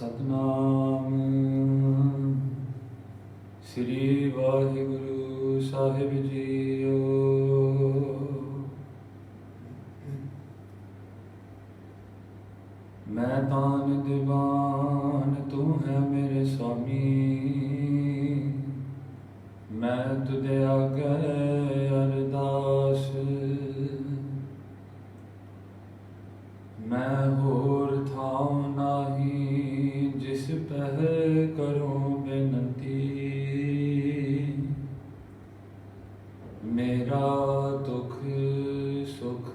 सतनाम श्री वाहिगुरु साहिब जीओ। मैं तान दीवान तू है मेरे स्वामी, मैं तुझे आगे अरदास। मैं होर थां नाही जिस पह करूं बेनती, मेरा दुख सुख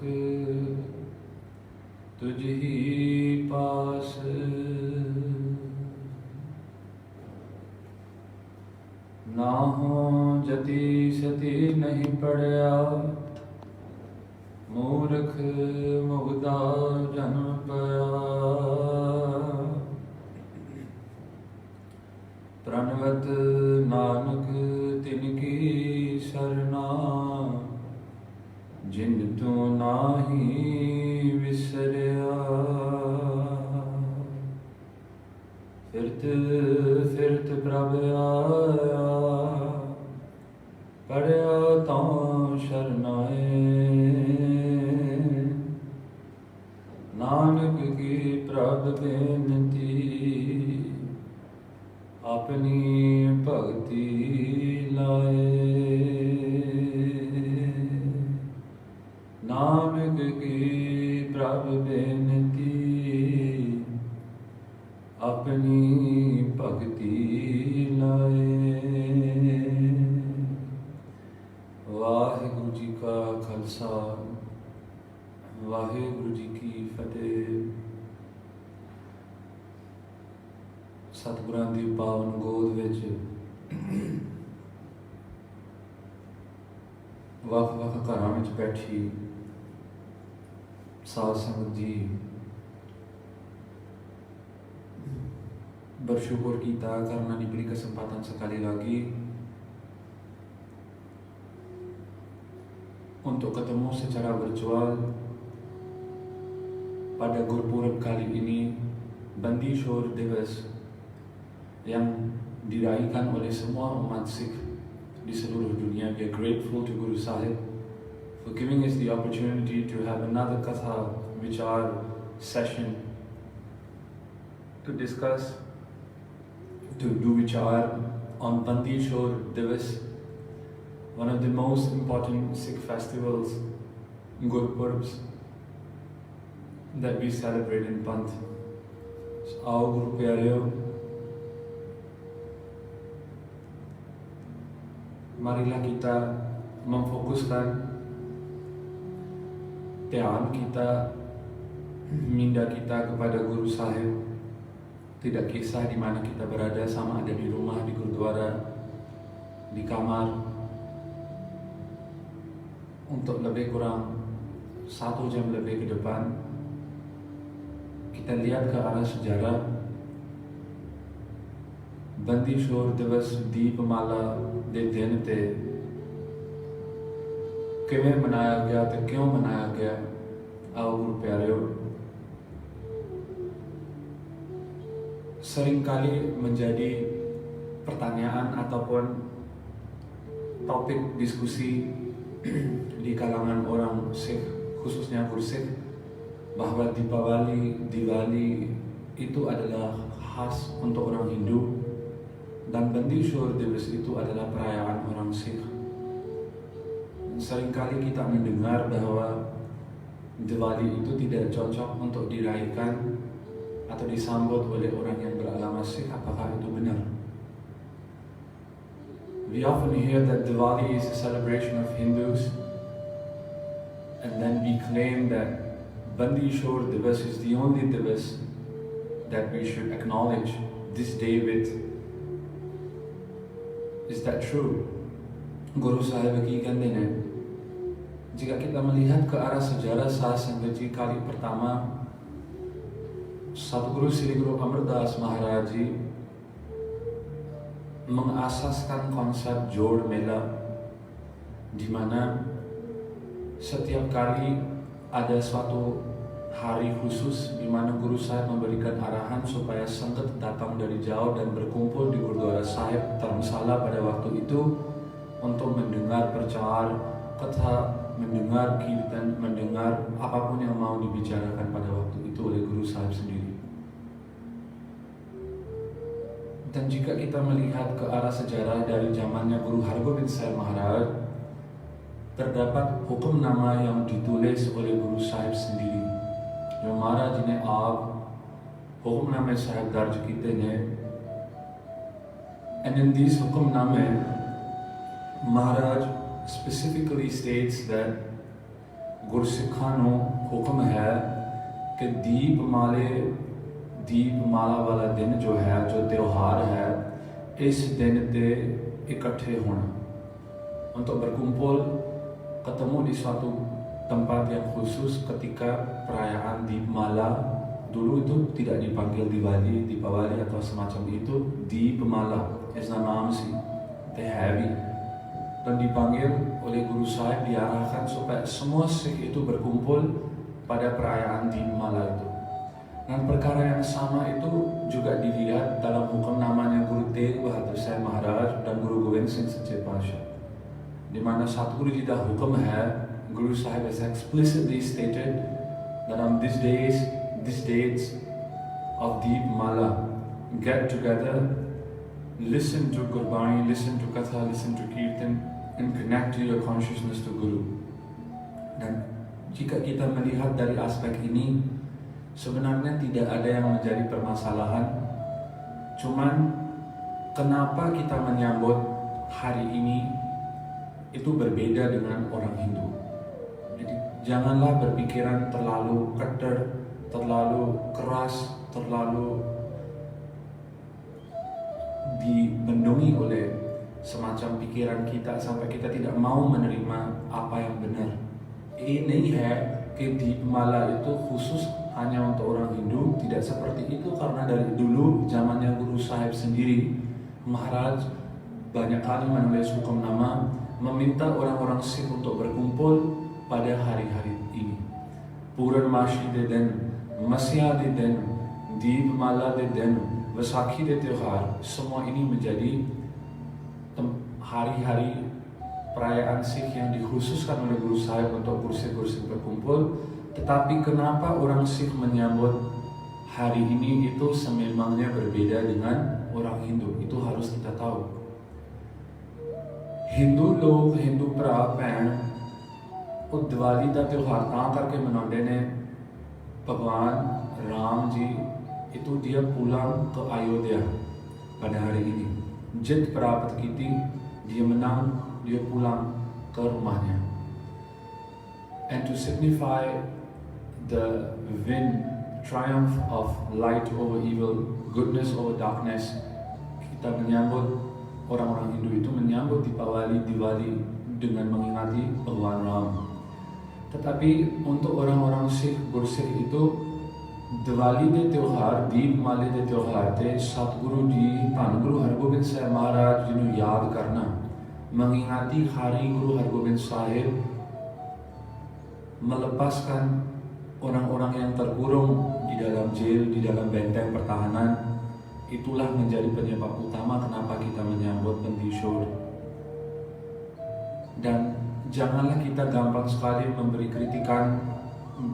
तुझ ही पास। ना हो जति सती नहीं पड़या, मूर्ख मुग्धा जन पया। प्रणवत नानक तिनकी सरना, जिन तू नाही विसरया। फिरत फिरत प्रभ आया, पड़या तां शरनाए। नानक की प्रभ बेनती, अपनी भक्ति लाए। नानक की प्रभ बेनती, अपनी भक्ति लाए। वाहिगुरु जी का खालसा, वाहिगुरु जी की फतेह। सतगुरां दी पावन गोद विच वख-वख घरां विच बैठी साध संगत जी bersyukur kita karena diberi kesempatan sekali lagi untuk ketemu secara virtual pada Gurpurab kali ini, Bandi Chhor Divas, yang diraihkan oleh semua umat Sikh di seluruh dunia. We are grateful to Guru Sahib for giving us the opportunity to have another Katha Vichar session to discuss, to do Vichar on Bandi Chhor Divas, one of the most important Sikh festivals, Gurpurbs, that we celebrate in Panth. So, आओ गुरु प्यारेओ, marilah kita memfokuskan dhyan kita, minda kita kepada Guru Sahib. Tidak kisah di mana kita berada, sama ada di rumah, di gurdwara, di kamar. Untuk lebih kurang 1 jam lebih ke depan, kita lihat ke arah sejarah Bandi Chhor Divas ਦੀਪਮਾਲਾ ਦੇ ਦਿਨ ਤੇ ਕਿਵੇਂ ਮਨਾਇਆ ਗਿਆ ਤੇ ਕਿਉਂ ਮਨਾਇਆ ਗਿਆ। ਆਓ ਗੁਰੂ ਪਿਆਰਿਓ, seringkali menjadi pertanyaan ataupun topik diskusi di kalangan orang Sikh, khususnya Gursikh, bahwa Diwali itu adalah khas untuk orang Hindu dan Bandi Chhor Divas itu adalah perayaan orang Sikh. Seringkali kita mendengar bahwa Diwali itu tidak cocok untuk dirayakan atau disambut oleh orang yang beragama Sikh. Apakah itu benar? We often hear that Diwali is a celebration of Hindus, and then we claim that Bandi Chhor Divas is the only Divas that we should acknowledge this day with. Is that true? Guru Sahib ki कहते हैं, jika kita melihat ke arah sejarah Sah Sangat Ji, kali pertama Satguru Sri Guru Amardas Maharaj Ji mengasaskan konsep Jod Mela, di mana setiap kali ada suatu hari khusus di mana Guru Sahib memberikan arahan supaya sangat datang dari jauh dan berkumpul di Gurdwara Sahib Dharamsala pada waktu itu untuk mendengar percaya kata, mendengar kirtan, mendengar apapun yang mau dibicarakan pada waktu itu oleh Guru Sahib sendiri. Dan jika kita melihat ke arah sejarah dari zamannya Guru Hargobind Sahib Maharaj, terdapat hukum nama yang ditulis oleh Guru Sahib sendiri. जो महाराज ने आप हुक्मनामे साहब दर्ज किए हैं, and in these हुक्मनामे Maharaj specifically states that गुरसिखा नो हुक्म है कि दीपमाला वाला दिन जो है, जो त्योहार है, इस दिन ते इकट्ठे होना untuk berkumpul ketemu di suatu tempat yang khusus ketika perayaan Deepmala. Dulu itu tidak dipanggil Deepawali atau semacam itu, Deepmala is nama sih, Tehavi, dan dipanggil oleh Guru Sahib, diarahkan supaya semua Sikh itu berkumpul pada perayaan Deepmala itu. Dan perkara yang sama itu juga dilihat dalam hukum namanya Guru Tegh Bahadur Sahib Maharaj dan Guru Gobind Singh Sache Paatshah, di mana Satguru Ji da hukum hai, Guru Sahib has explicitly stated that on these dates of Deepmala, get together, listen to Gurbani, listen to Katha, listen to Kirtan, and connect to your consciousness to Guru. Dan jika kita melihat dari aspek ini, sebenarnya tidak ada yang menjadi permasalahan. Cuman kenapa kita menyambut hari ini itu berbeda dengan orang Hindu. Jadi janganlah berpikiran terlalu keter, terlalu keras, terlalu dibendungi oleh semacam pikiran kita sampai kita tidak mau menerima apa yang benar. Ini ke Deepmala itu khusus hanya untuk orang Hindu, tidak seperti itu, karena dari dulu zamannya Guru Sahib sendiri, Maharaj banyak kali menulis hukum nama meminta orang-orang Sikh untuk berkumpul pada hari-hari ini. Purnamashi de din, Masya de din, Deepmala de din, Vaisakhi de Tyohar, semua ini menjadi hari-hari perayaan Sikh yang dikhususkan oleh Guru Sahib untuk Guru-Guru berkumpul. Tetapi kenapa orang Sikh menyambut hari ini itu sememangnya berbeda dengan orang Hindu, itu harus kita tahu. Hindu ਭਰਾ ਭੈਣ ਉਹ ਦੀਵਾਲੀ ਦਾ ਤਿਉਹਾਰ ਤਾਂ ਕਰਕੇ ਮਨਾਉਂਦੇ ਨੇ, ਭਗਵਾਨ ਰਾਮ ji itu dia pulang ke Ayodhya pada hari ini, jit prapat kiti, dia menang, dia pulang ke rumahnya. And to signify the triumph of light over evil, goodness over darkness, kita menyambut, orang-orang Hindu itu menyambut Diwali dengan mengingati Bhagwan Ram. Tetapi untuk orang-orang Sikh, Gursikh itu Diwali de Tyohar, Deepmala de Tyohar te Satguru Ji, Dhan Guru Hargobind Sahib Maharaj Ji nu yaad karna, mengingati hari Guru Hargobind Sahib, melepaskan orang-orang yang terkurung di dalam jail, di dalam benteng pertahanan. Itulah menjadi penyebab utama kenapa kita menyambut Bandishore. Dan janganlah kita gampang sekali memberi kritikan,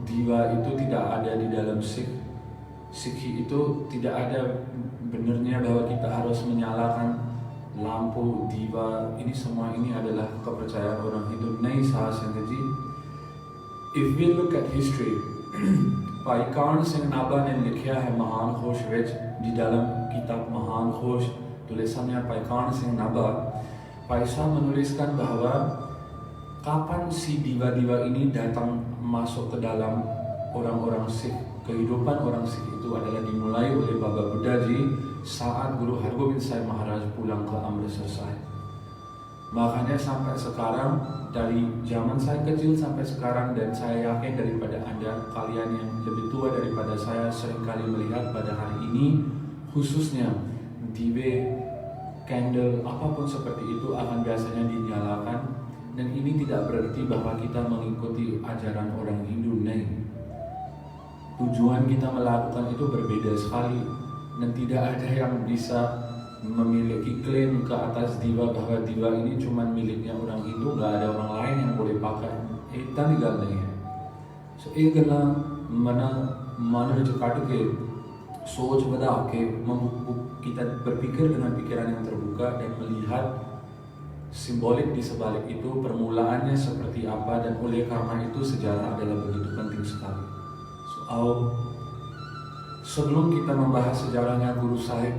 diva itu tidak ada di dalam Sikh. Sikhi itu tidak ada benarnya bahwa kita harus menyalakan lampu diva. Ini semua ini adalah kepercayaan orang Hindu. Nahi Sahasyantaji. If we look at history, Bhai Karn Singh Nabha ने लिखा है महान खोश विच, di dalam kitab Mahan Khosh tulisannya Bhai Karn Singh Nabha, Bhai Shah menuliskan bahwa kapan si diva-diva ini datang masuk ke dalam orang-orang Sikh, kehidupan orang Sikh itu adalah dimulai oleh Baba Buddha Ji saat Guru Hargobind Sahib Maharaj pulang ke Amritsar Sahib. Makanya sampai sekarang, dari zaman saya kecil sampai sekarang, dan saya yakin daripada Anda, kalian yang lebih tua daripada saya, seringkali melihat pada hari ini, khususnya dive, candle, apapun seperti itu akan biasanya dinyalakan. Dan ini tidak berarti bahwa kita mengikuti ajaran orang Hindu, tujuan kita melakukan itu berbeda sekali, dan tidak ada yang bisa memiliki klaim ke atas diva bahwa diva ini cuma miliknya orang Hindu, nggak ada orang lain yang boleh pakai. Itu tidak नहीं है. So ये गल्ला मन which cut के सोच बढ़ा के kita berpikir dengan pikiran yang terbuka dan melihat simbolik di sebalik itu, permulaannya seperti apa, dan oleh karena itu sejarah adalah begitu penting sekali. Sebelum kita membahas sejarahnya Guru Sahib,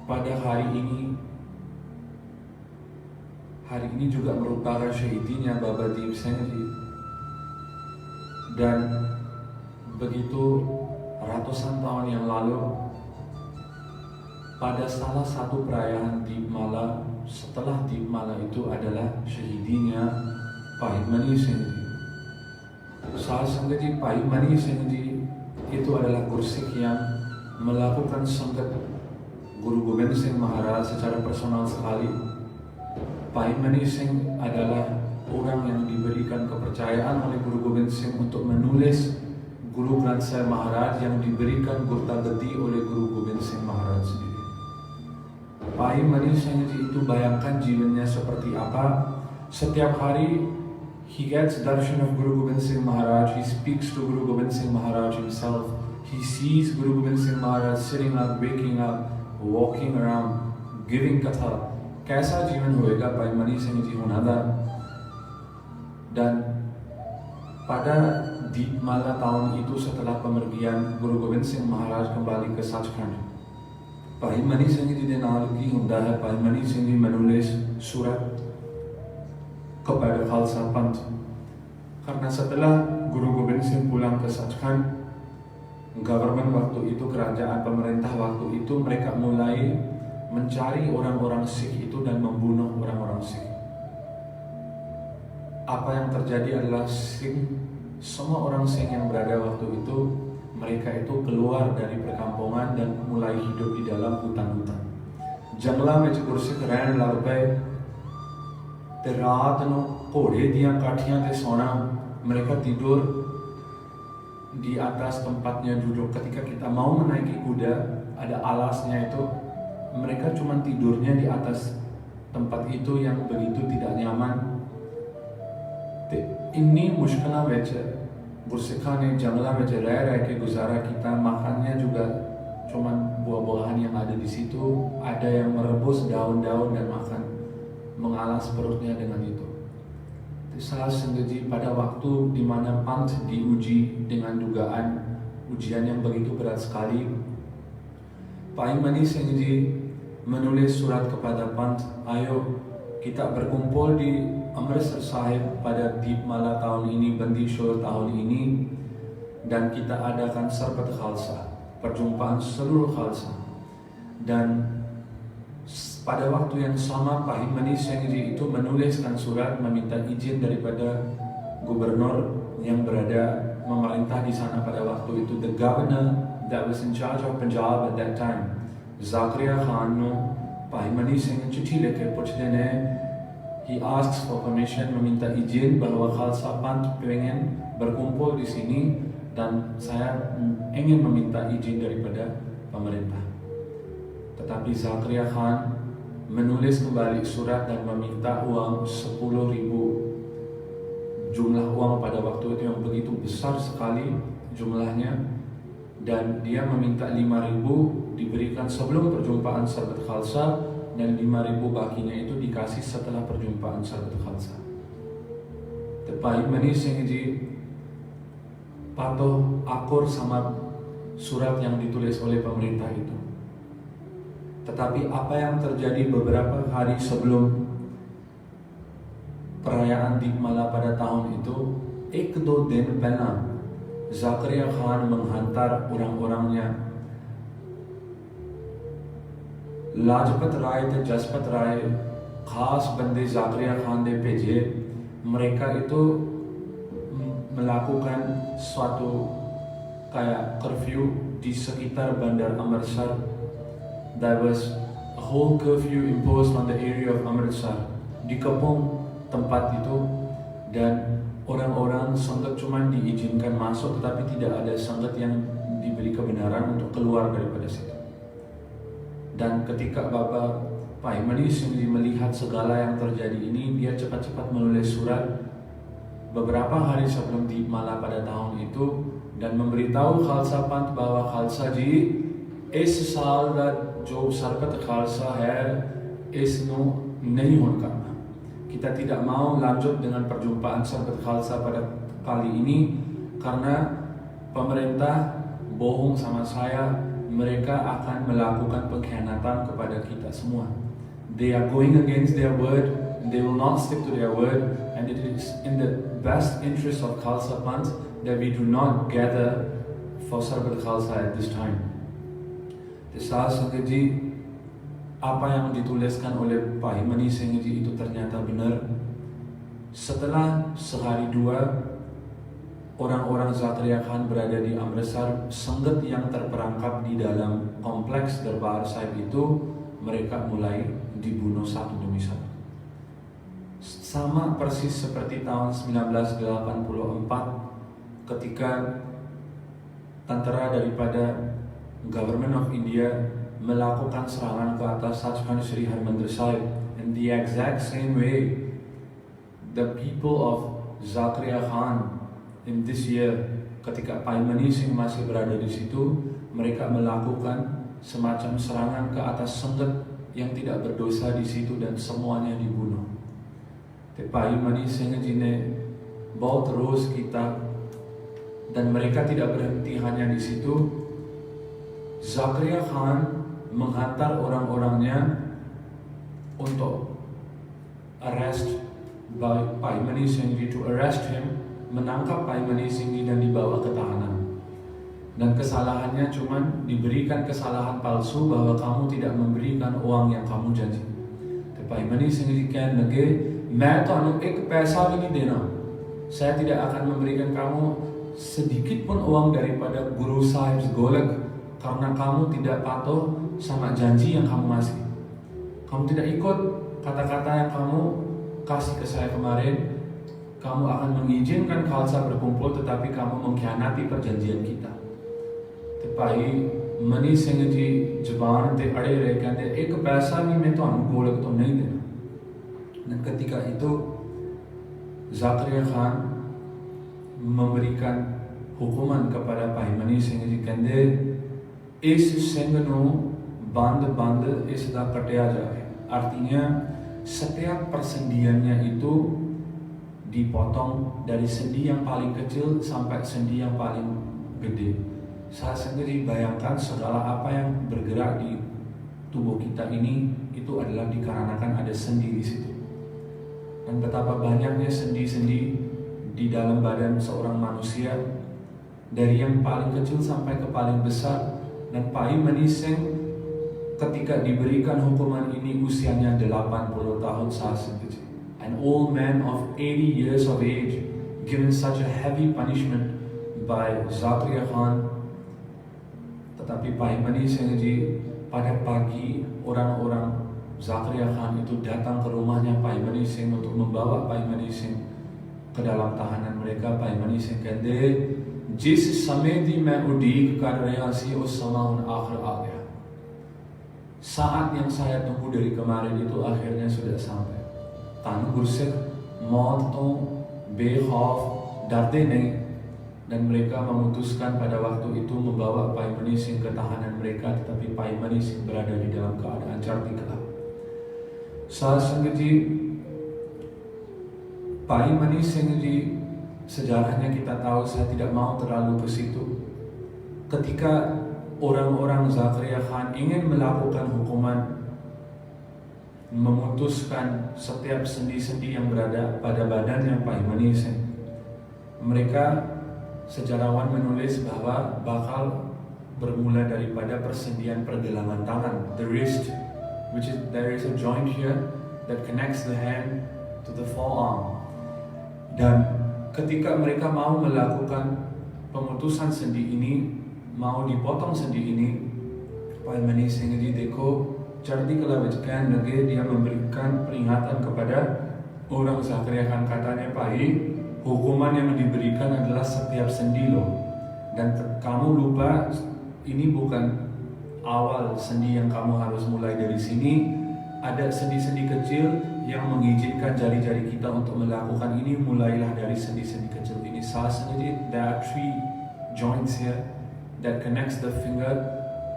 pada hari ini juga merupakan syahidinya Baba Deep Singh Ji, dan begitu ratusan tahun yang lalu pada salah satu perayaan Deepmala, setelah Deepmala itu adalah syahidinya Pahit Mani Singh Ji. Saat Sanggati Pahit Mani Singh Ji itu adalah Gursik yang melakukan sangat Guru Gobind Singh Maharaj secara personal sekali. Pahit Mani Singh adalah orang yang diberikan kepercayaan oleh Guru Gobind Singh untuk menulis Guru Granth Sahib Maharaj yang diberikan Gurta Gati oleh Guru Gobind Singh Maharaj sendiri. Pahit Mani Singh Ji itu bayangkan jiwanya seperti apa. Setiap hari he gets darshan of Guru Gobind Singh Maharaj, he speaks to Guru Gobind Singh Maharaj himself, he sees Guru Gobind Singh Maharaj sitting up, waking up, walking around, giving katha. कैसा जीवन होएगा Pahit Mani Singh Ji होना था. Dan pada Deepmala tahun itu setelah pemergian Guru Gobind Singh Maharaj kembali ke Sachkhand, Pahit Mani Singh Ji de naal ki hunda hai, Pahit Mani Singh Ji menulis surat kepada Khalsa Panth. Karena setelah Guru Gobind Singh pulang ke Sachkhand, government waktu itu, kerajaan pemerintah waktu itu, mereka mulai mencari orang-orang Sikh itu dan membunuh orang-orang Sikh. Apa yang terjadi adalah semua orang Sikh yang berada waktu itu, mereka itu keluar dari perkampungan dan mulai hidup di dalam hutan-hutan. Jangla ਵਿੱਚ ਗੁਰਸਿੱਖ ਰਹਿਣ ਲੱਗ ਪਏ ਤੇ ਰਾਤ ਨੂੰ ਘੋੜੇ ਦੀਆਂ ਕਾਠੀਆਂ ਤੇ ਸੌਣਾ. Mereka tidur di atas tempatnya duduk. Ketika kita mau menaiki kuda, ada alasnya itu, mereka cuma tidurnya di atas tempat itu yang begitu tidak nyaman. Ini mushkilah ਵਿੱਚ ਗੁਰਸਿੱਖਾਂ ਨੇ ਜੰਗਲਾਂ ਵਿੱਚ ਰਹਿ ਕੇ ਗੁਜ਼ਾਰਾ ਕੀਤਾ. Makannya juga cuman buah-buahan yang ada di situ, ada yang merebus daun-daun dan makan, mengalas perutnya dengan itu. Saat sengaja pada waktu di mana Panth diuji dengan dugaan ujian yang begitu berat sekali, Pahit Mani Singh Ji menulis surat kepada Panth, ayo kita berkumpul di Amritsar Sahib pada Deepmala tahun ini, Bandi Shore tahun ini, dan kita adakan Sarbat Khalsa, perjumpaan seluruh Khalsa. Dan pada waktu yang sama Pahit Mani Singh Ji itu menuliskan surat meminta izin daripada gubernur yang berada memerintah di sana pada waktu itu, the governor that was in charge of Punjab at that time, Zakaria Khan nu Pahit Mani Singh चिट्ठी लेके पूछते ने, he asks for permission, meminta izin bahwa Khalsa Panth pengen berkumpul di sini dan saya ingin meminta izin daripada pemerintah. Tetapi Zakaria Khan menulis kembali surat dan meminta uang 10.000, jumlah uang pada waktu itu yang begitu besar sekali jumlahnya, dan dia meminta 5.000 diberikan sebelum perjumpaan Sarbat Khalsa, dan 5.000 bakinya itu dikasih setelah perjumpaan Sarbat Khalsa. Pahit Mani Singh Ji patuh akur sama surat yang ditulis oleh pemerintah itu. Tetapi apa yang terjadi beberapa hari sebelum perayaan Deepmala pada tahun itu, 1-2 दिन पहला Zakaria Khan menghantar orang-orangnya, Lajpat Rai dan Jaspat Rai, khas bande Zakaria Khan de भेजे. Mereka itu melakukan suatu kayak curfew di sekitar Bandar Amritsar. There was a whole curfew imposed on the area of Amritsar, di kampung tempat itu, dan orang-orang sangat cuma diizinkan masuk, tetapi tidak ada sangat yang diberi kebenaran untuk keluar daripada situ. Dan ketika Bapak Paimani Singh melihat segala yang terjadi ini, dia cepat-cepat menulis surat beberapa hari sebelum Deepmala pada tahun itu dan memberitahu Khalsa Panth bahwa Khalsa Ji इस साल का जो सरकत खालसा है इसनो नहीं होने करना. Kita tidak mau lanjut dengan perjumpaan Sarkat Khalsa pada kali ini karena pemerintah bohong sama saya. Mereka akan melakukan pengkhianatan kepada kita semua. They are going against their word. They will not stick to their word, and it is in the best interest of Khalsa Panth that we do not gather for Sarkat Khalsa at this time. Saat Sangat Ji, apa yang dituliskan oleh Pak Himani Singh Ji itu ternyata benar. Setelah sehari dua orang-orang Zatria Khan berada di Amritsar, Sangat yang terperangkap di dalam kompleks Darbar Sahib itu, mereka mulai dibunuh satu demi satu. Sama persis seperti tahun 1984 ketika tentara daripada Government of India melakukan serangan ke atas Sachkhand Sri Harmandir Sahib. In the exact same way, the people of Zatria Khan in this year, ketika Paimani Singh masih berada di situ, mereka melakukan semacam serangan ke atas Sangat yang tidak berdosa di situ dan semuanya dibunuh. Paimani Singh Ji ne bahut roz kita dan mereka tidak berhenti hanya di situ. Zatria Khan menghantar orang-orangnya untuk arrest Paimani Singh Ji, to arrest him, menangkap Paimani Singh Ji dan dibawa ke tahanan. Dan kesalahannya cuma diberikan kesalahan palsu bahwa kamu tidak memberikan uang yang kamu janji. Paimani Singh Ji कहने लगे, मैं तो एक पैसा भी नहीं देना. Saya tidak akan memberikan kamu sedikit pun uang daripada Guru Sahib Golak karena kamu tidak patuh sama janji yang kamu kasih. Kamu tidak ikut kata-kata yang kamu kasih ke saya kemarin. Kamu akan mengizinkan Khalsa berkumpul, tetapi kamu mengkhianati perjanjian kita. ਭਾਈ ਮਨੀ ਸਿੰਘ ਜੀ ਜ਼ਬਾਨ ਤੇ ਅੜੇ ਰਹੇ, ਕਹਿੰਦੇ ਇੱਕ ਪੈਸਾ ਵੀ ਮੈਂ ਤੁਹਾਨੂੰ ਗੋਲਕ ਤੋਂ ਨਹੀਂ ਦੇਣਾ. Dan ketika itu Zatria Khan memberikan hukuman kepada Paimani Singh Ji, ਕਹਿੰਦੇ ਇਸ ਸਿੰਘ ਨੂੰ ਬੰਦ ਇਸ ਦਾ ਕੱਟਿਆ ਜਾਵੇ. Artinya setiap persendiannya itu dipotong dari sendi yang paling kecil sampai sendi yang paling gede. Saya sendiri bayangkan segala apa yang bergerak di tubuh kita ini itu adalah dikarenakan ada sendi di situ. Dan betapa banyaknya sendi-sendi di dalam badan seorang manusia, dari yang paling kecil sampai ke paling besar. Dan Paimani Singh ketika diberikan hukuman ini usianya 80 tahun saat itu. An old man of 80 years of age given such a heavy punishment by Zatria Khan. Tetapi Paimani Singh Ji pada pagi orang-orang Zatria Khan itu datang ke rumahnya Paimani Singh untuk membawa Paimani Singh ke dalam tahanan mereka. Paimani Singh कहते जिस समय दी मैं उड़ीक कर रहा सी उस समय उन आखिर आ गया. Saat yang saya tunggu dari kemarin itu akhirnya sudah sampai. Tan Gursikh maut to bekhaf darde nahi, dan mereka memutuskan pada waktu itu membawa Paimani Singh ke tahanan mereka, tetapi Paimani Singh berada di dalam keadaan cerdik. Saat Sangat Ji, Paimani Singh Ji sejarahnya kita tahu, saya tidak mau terlalu ke situ. Ketika orang-orang Zatria Khan ingin melakukan hukuman, memutuskan setiap sendi-sendi yang berada pada badannya Paimani Singh, mereka sejarawan menulis bahwa bakal bermula daripada persendian pergelangan tangan, the wrist, which is there is a joint here that connects the hand to the forearm. Dan ketika mereka mau melakukan pemutusan sendi ini, mau dipotong sendi ini, Paimani Singh Ji dekho Chardi Kala Vijkan lagi, dia memberikan peringatan kepada orang Zatria Khan, katanya, Pai hukuman yang diberikan adalah setiap sendi loh. Dan kamu lupa ini bukan awal sendi yang kamu harus mulai dari sini. Ada sendi-sendi kecil yang mengizinkan jari-jari kita untuk melakukan ini. Mulailah dari sendi-sendi kecil ini. Salah satunya, there are 3 joints here that connects the finger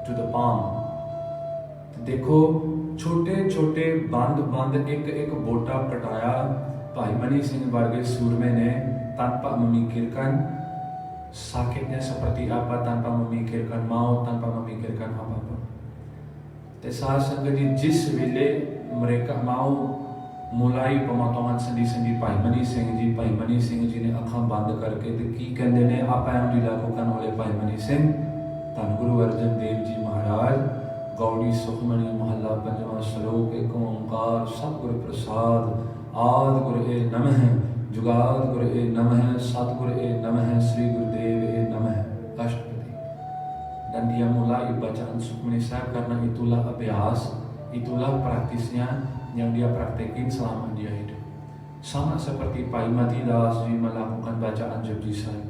to the palm. देखो छोटे-छोटे बांध एक बोटा कटाया भाई मनी सिंह वर्गे सूरमे ने tanpa memikirkan sakitnya seperti apa, tanpa memikirkan maut, tanpa memikirkan apa-apa. Saat sengaja जिस वेले mereka mau mulai pemotongan sendi-sendi भाई मनी सिंह जी ने आँखें बंद करके की कहते ने apa yang dilakukan oleh भाई मनी सिंह धन गुरु अर्जन देव जी महाराज गौड़ी सुखमणि मोहल्ला पंजवा श्लोक एक ओंकार सतगुरु प्रसाद आद गुरु ए नमः जुगाद गुरु ए नमः सतगुरु ए नमः श्री गुरुदेव ए नमः अष्टपदी. Dan dia mulai bacaan Sukhmani Sahib karena itulah abhyas, itulah praktisnya yang dia praktekin selama dia hidup. Sama seperti Bhai Mati Das ji melakukan bacaan Japji Sahib.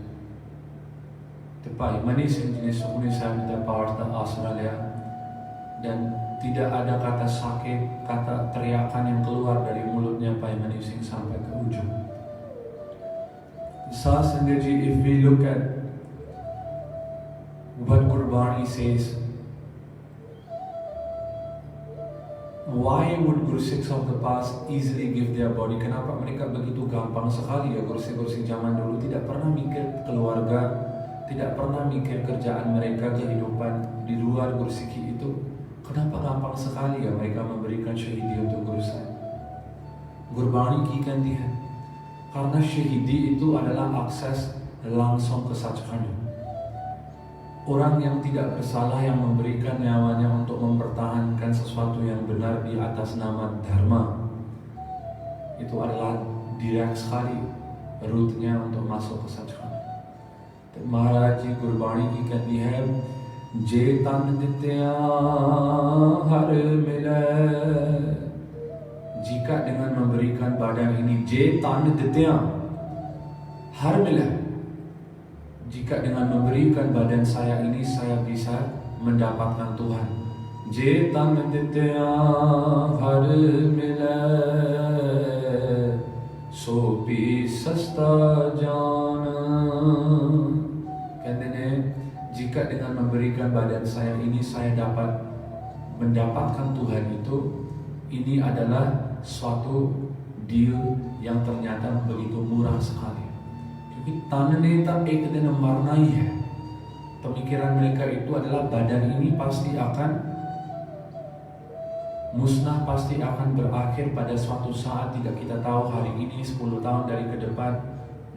Bhai Mani Singh ji ne Sukhmani Sahib da पाठ का आसरा लिया dan tidak ada kata sakit, kata teriakan yang keluar dari mulutnya Bhai Mani Singh sampai ke ujung. Sah Sangat ji, if we look at what Gurbani says, why would Guru Sikhs of the past easily give their body? Kenapa mereka begitu gampang sekali ya Guru Sikh zaman dulu tidak pernah mikir keluarga, tidak pernah mikir kerjaan mereka, kehidupan di luar Guru Sikh itu. Kenapa gampang sekali ya mereka memberikan syahidi untuk Guru Sahib? Gurbani ki कहती है karena syahidi itu adalah akses langsung ke Sachkhand. Orang yang tidak bersalah yang memberikan nyawanya untuk mempertahankan sesuatu yang benar di atas nama Dharma, itu adalah direct sekali rutenya untuk masuk ke Sachkhand. Maharaj Ji Gurbani ki कहती है जे तन दित्या हर मिले. Jika dengan memberikan badan ini, je tan ditya har mila, jika dengan memberikan badan saya ini saya bisa mendapatkan Tuhan. Je tan ditya har mila so pi sasta jana. Katanya jika dengan memberikan badan saya ini saya dapat mendapatkan Tuhan itu, ini adalah suatu deal yang ternyata begitu murah sekali. Jadi tanah neta ek din marna hi hai. Pemikiran mereka itu adalah badan ini pasti akan musnah, pasti akan berakhir pada suatu saat. Tidak kita tahu hari ini, 10 tahun dari ke depan,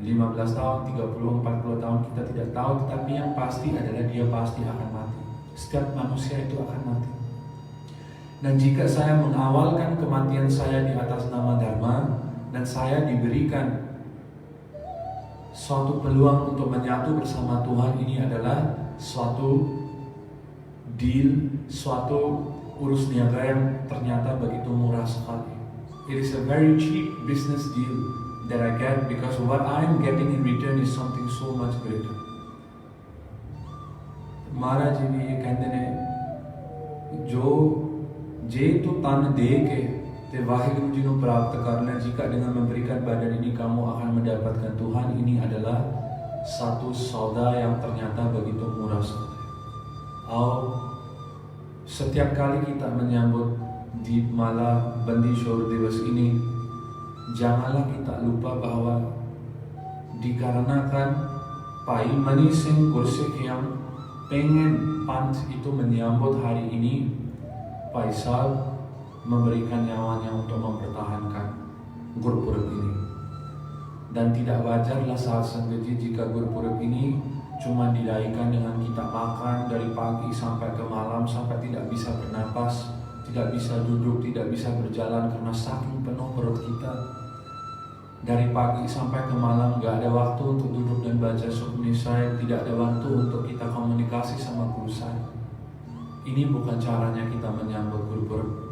15 tahun, 30, 40 tahun, kita tidak tahu. Tetapi yang pasti adalah dia pasti akan mati. Setiap manusia itu akan mati. Dan jika saya mengawalkan kematian saya di atas nama Dharma dan saya diberikan suatu peluang untuk menyatu bersama Tuhan, ini adalah suatu deal, suatu urus niaga yang ternyata begitu murah sekali. It is a very cheap business deal that I get because what I am getting in return is something so much greater. Maharaj Ji भी ये कहते हैं जो जे तो तन दे के ते वाहिगुरु जी ਨੂੰ प्राप्त करना, jika dengan memberikan badan ini kamu akan mendapatkan Tuhan, ini adalah satu sauda yang ternyata begitu murah sekali. Setiap kali kita menyambut Deepmala Bandi Shor Divas ini, janganlah kita lupa bahwa dikarenakan Bhai Mani Singh Gursikh yang pengen Panth itu menyambut hari ini, Bhai Sahib memberikan nyawanya untuk mempertahankan Gurpurab ini. Dan tidak wajarlah saat Sanggaji jika Gurpurab ini cuma dirayakan dengan kita makan dari pagi sampai ke malam, sampai tidak bisa bernapas, tidak bisa duduk, tidak bisa berjalan karena saking penuh perut kita. Dari pagi sampai ke malam gak ada waktu untuk duduk dan baca Sukhmani Sahib, tidak ada waktu untuk kita komunikasi sama Guru Sahib. Ini bukan caranya kita menyambut Gurpurab.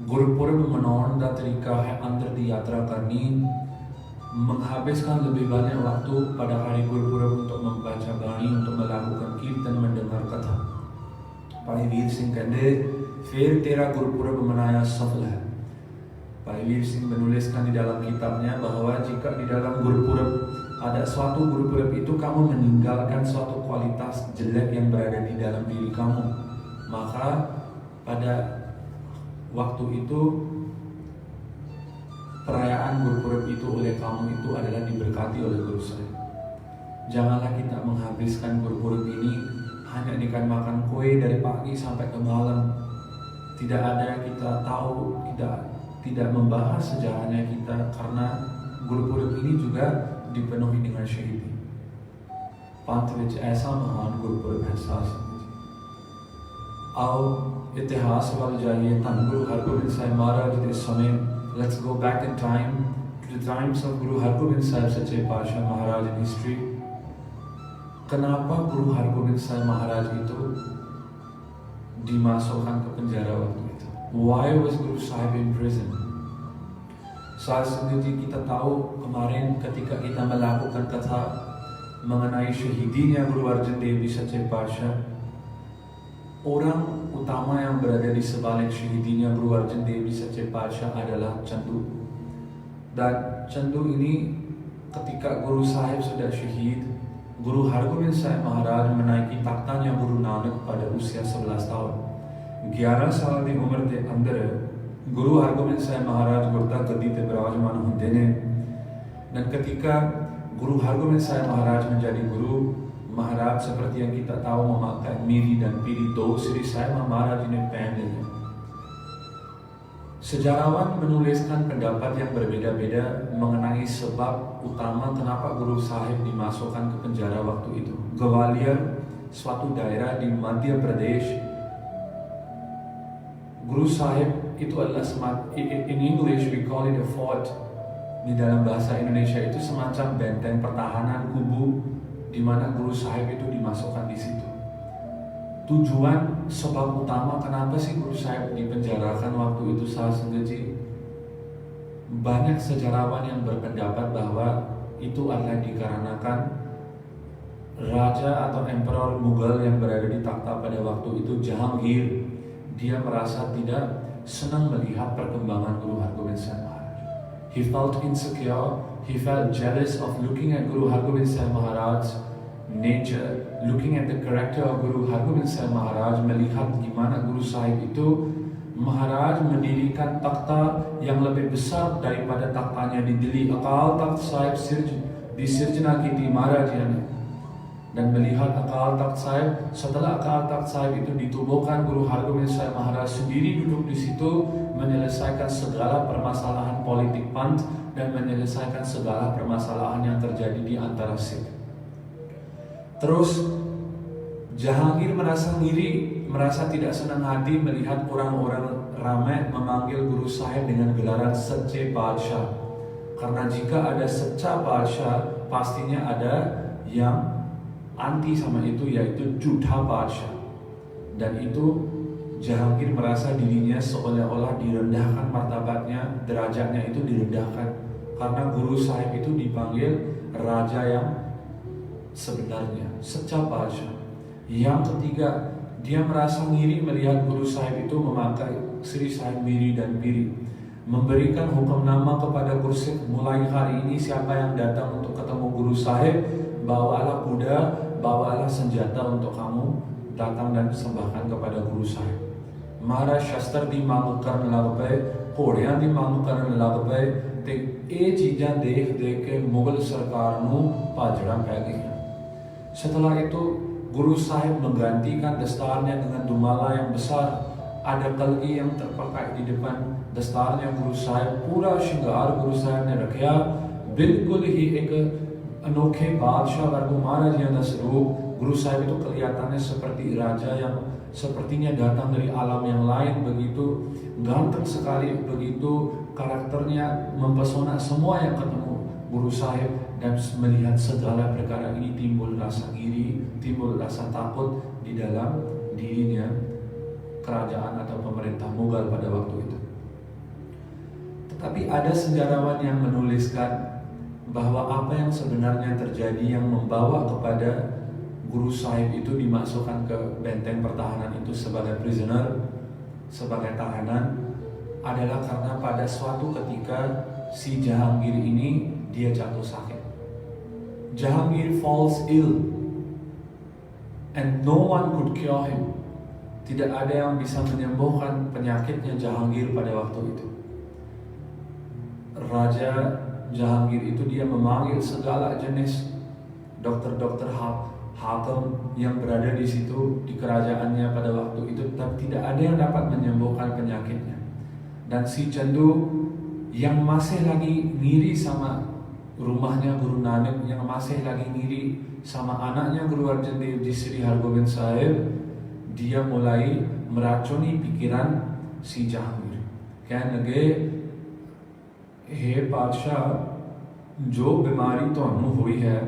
Gurpurab मनाने का तरीका है अंदर दी यात्रा करनी, menghabiskan lebih banyak waktu pada hari Guru Purab untuk membaca bani, untuk melakukan kirtan, mendengar kata. Bhai Veer Singh कहते फिर तेरा गुरुपुरब मनाया सफल है. Bhai Veer Singh menuliskan di dalam kitabnya bahwa jika di dalam Gurupurab ada suatu Gurupurab itu kamu meninggalkan suatu kualitas jelek yang berada di dalam diri kamu, maka pada waktu itu perayaan Gurupurab itu oleh kamu itu adalah diberkati oleh Guru saya. Janganlah kita menghabiskan Gurupurab ini hanya dengan makan kue dari pagi sampai ke malam. Tidak ada kita tahu, tidak membahas sejarahnya kita, karena Gurupurab ini juga dipenuhi dengan syahidi. पंथ विच ऐसा महान गुरपुरब है साथ संगत जी। आओ इतिहास वाल जाइए, धन गुरु हरगोबिंद साहिब महाराज के समय। Let's go back in time to the times of Guru Hargobind Sahib सच्चे पातशाह Maharaj in history. Kenapa Guru Hargobind Sahib Maharaj itu dimasukkan ke penjara waktu itu? Why was Guru Sahib in prison? Saat sendiri kita tahu kemarin ketika kita melakukan kata mengenai syahidinya Guru Arjan Dev Ji Sache Patsha, orang utama yang berada di sebalik syahidinya Guru Arjan Dev Ji Sache Patsha adalah Chandu. Dan Chandu ini ketika Guru Sahib sudah syahid, Guru Hargobind Sahib Maharaj menaiki taktanya Guru Nanak pada usia 11 tahun. 11 साल की उम्र के अंदर Guru Hargobind Sahib Maharaj गुरता गद्दी ते विराजमान होते हैं। Dan ketika Guru Hargobind Sahib Maharaj menjadi guru, Maharaj seperti yang kita tahu memakai miri dan piri, दो Sri Sahib Maharaj ini पहन लेते। Sejarawan menuliskan pendapat yang berbeda-beda mengenai sebab utama kenapa Guru Sahib dimasukkan ke penjara waktu itu. Gwalior, suatu daerah di Madhya Pradesh. Guru Sahib itu adalah in English we call it a fort. Di dalam bahasa Indonesia itu semacam benteng pertahanan kubu di mana Guru Sahib itu dimasukkan di situ. Tujuan sebab utama kenapa sih Guru Sahib dipenjarakan waktu itu saat sengaja, banyak sejarawan yang berpendapat bahwa itu adalah dikarenakan raja atau emperor Mughal yang berada di takhta pada waktu itu, Jahangir. Dia merasa tidak senang melihat perkembangan Guru Hargobind Sahib Maharaj. He felt insecure, he felt jealous of looking at Guru Hargobind Sahib Maharaj's nature, looking at the character of Guru Hargobind Sahib Maharaj, melihat gimana Guru Sahib itu Maharaj mendirikan takhta yang lebih besar daripada takhtanya di Delhi. Akal Takht Sahib disirjana kiti Maharaj yani. Dan melihat Akal Takht Sahib, setelah Akal Takht Sahib itu ditubuhkan, Guru Hargobind Sahib Maharaj sendiri duduk di situ menyelesaikan segala permasalahan politik panth dan menyelesaikan segala permasalahan yang terjadi di antara Sikh. Terus Jahangir merasa ngiri, merasa tidak senang hati melihat orang-orang ramai memanggil Guru Sahib dengan gelaran Sache Patsha. Karena jika ada Sacha Patsha, pastinya ada yang anti sama itu, yaitu Judha Patsha. Dan itu Jahangir merasa dirinya seolah-olah direndahkan martabatnya, derajatnya itu direndahkan. Karena Guru Sahib itu dipanggil raja yang sebenarnya, Sacha Patsha. Yang ketiga, dia merasa ngiri melihat Guru Sahib itu memakai Sri Sahib Miri dan Piri, memberikan hukum nama kepada Guru Sahib, mulai hari ini siapa yang datang untuk ketemu Guru Sahib, bawalah kuda, bawalah senjata untuk kamu datang dan sembahkan kepada Guru Sahib. Maharaj Shastar di ਮੰਗ ਕਰਨ ਲੱਗ ਪਏ, ਘੋੜਿਆਂ ਦੀ ਮੰਗ ਕਰਨ ਲੱਗ ਪਏ ਤੇ ਇਹ ਚੀਜ਼ਾਂ ਦੇਖ ਕੇ ਮੁਗਲ ਸਰਕਾਰ ਨੂੰ ਭਾਜੜਾ ਪੈ ਗਈਆਂ। Setelah itu Guru Sahib menggantikan dastarnya dengan dumala yang besar. Ada kalgi yang terpakai di depan dastarnya Guru Sahib. Pura shinggar Guru Sahib ने रखा, बिल्कुल ही एक अनोखे बादशाह वर्ग महाराज yang स्वरूप। Guru Sahib itu kelihatannya seperti raja yang sepertinya datang dari alam yang lain, begitu ganteng sekali, begitu karakternya mempesona semua yang ketemu Guru Sahib. Dan melihat segala perkara ini timbul rasa iri, timbul rasa takut di dalam dirinya kerajaan atau pemerintah Mughal pada waktu itu. Tetapi ada sejarawan yang menuliskan bahwa apa yang sebenarnya terjadi yang membawa kepada Guru Sahib itu dimasukkan ke benteng pertahanan itu sebagai prisoner, sebagai tahanan, adalah karena pada suatu ketika si Jahangir ini dia jatuh sakit. Jahangir falls ill and no one could cure him. Tidak ada yang bisa menyembuhkan penyakitnya Jahangir pada waktu itu. Raja Jahangir itu dia memanggil segala jenis dokter-dokter hakim yang berada di situ di kerajaannya pada waktu itu, tapi tidak ada yang dapat menyembuhkan penyakitnya. Dan si Chandu yang masih lagi ngiri sama rumahnya Guru Nanak, yang masih lagi ngiri sama anaknya Guru Arjan Dev Ji Sri Hargobind Sahib, dia mulai meracuni pikiran si Jahangir. कहने लगे, हे पातशाह, जो बीमारी तुहानू हुई है,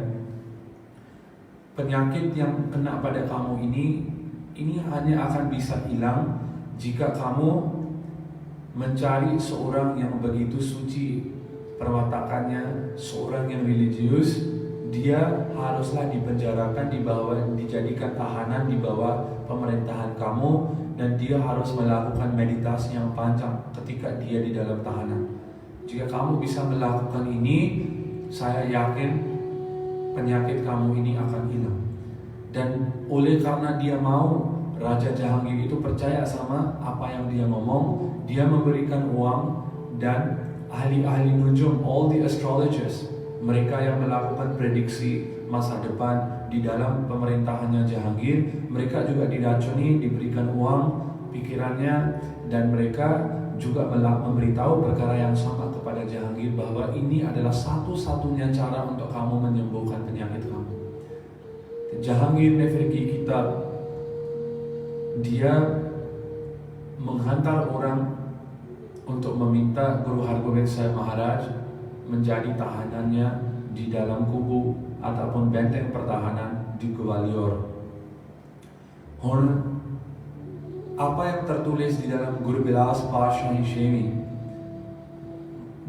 penyakit yang kena pada kamu ini hanya akan bisa hilang jika kamu mencari seorang yang begitu suci perwatakannya, seorang yang religius. Dia haruslah dipenjarakan, dijadikan tahanan di bawah pemerintahan kamu, dan dia harus melakukan meditasi yang panjang ketika dia di dalam tahanan. Jika kamu bisa melakukan ini, saya yakin penyakit kamu ini akan hilang. Dan oleh karena dia mau, Raja Jahangir itu percaya sama apa yang dia ngomong. Dia memberikan uang, dan ahli-ahli nujum, all the astrologers, mereka yang melakukan prediksi masa depan di dalam pemerintahannya Jahangir, mereka juga diracuni, diberikan uang pikirannya, dan mereka juga memberitahu perkara yang sama kepada Jahangir bahwa ini adalah satu-satunya cara untuk kamu menyembuhkan penyakit kamu. Jahangir ne फिर की किया, dia menghantar orang untuk meminta Guru Hargobind Sahib Maharaj menjadi tahanannya di dalam kubu ataupun benteng pertahanan di Gwalior. Apa yang tertulis di dalam Gurbilas Paatshah Shevi?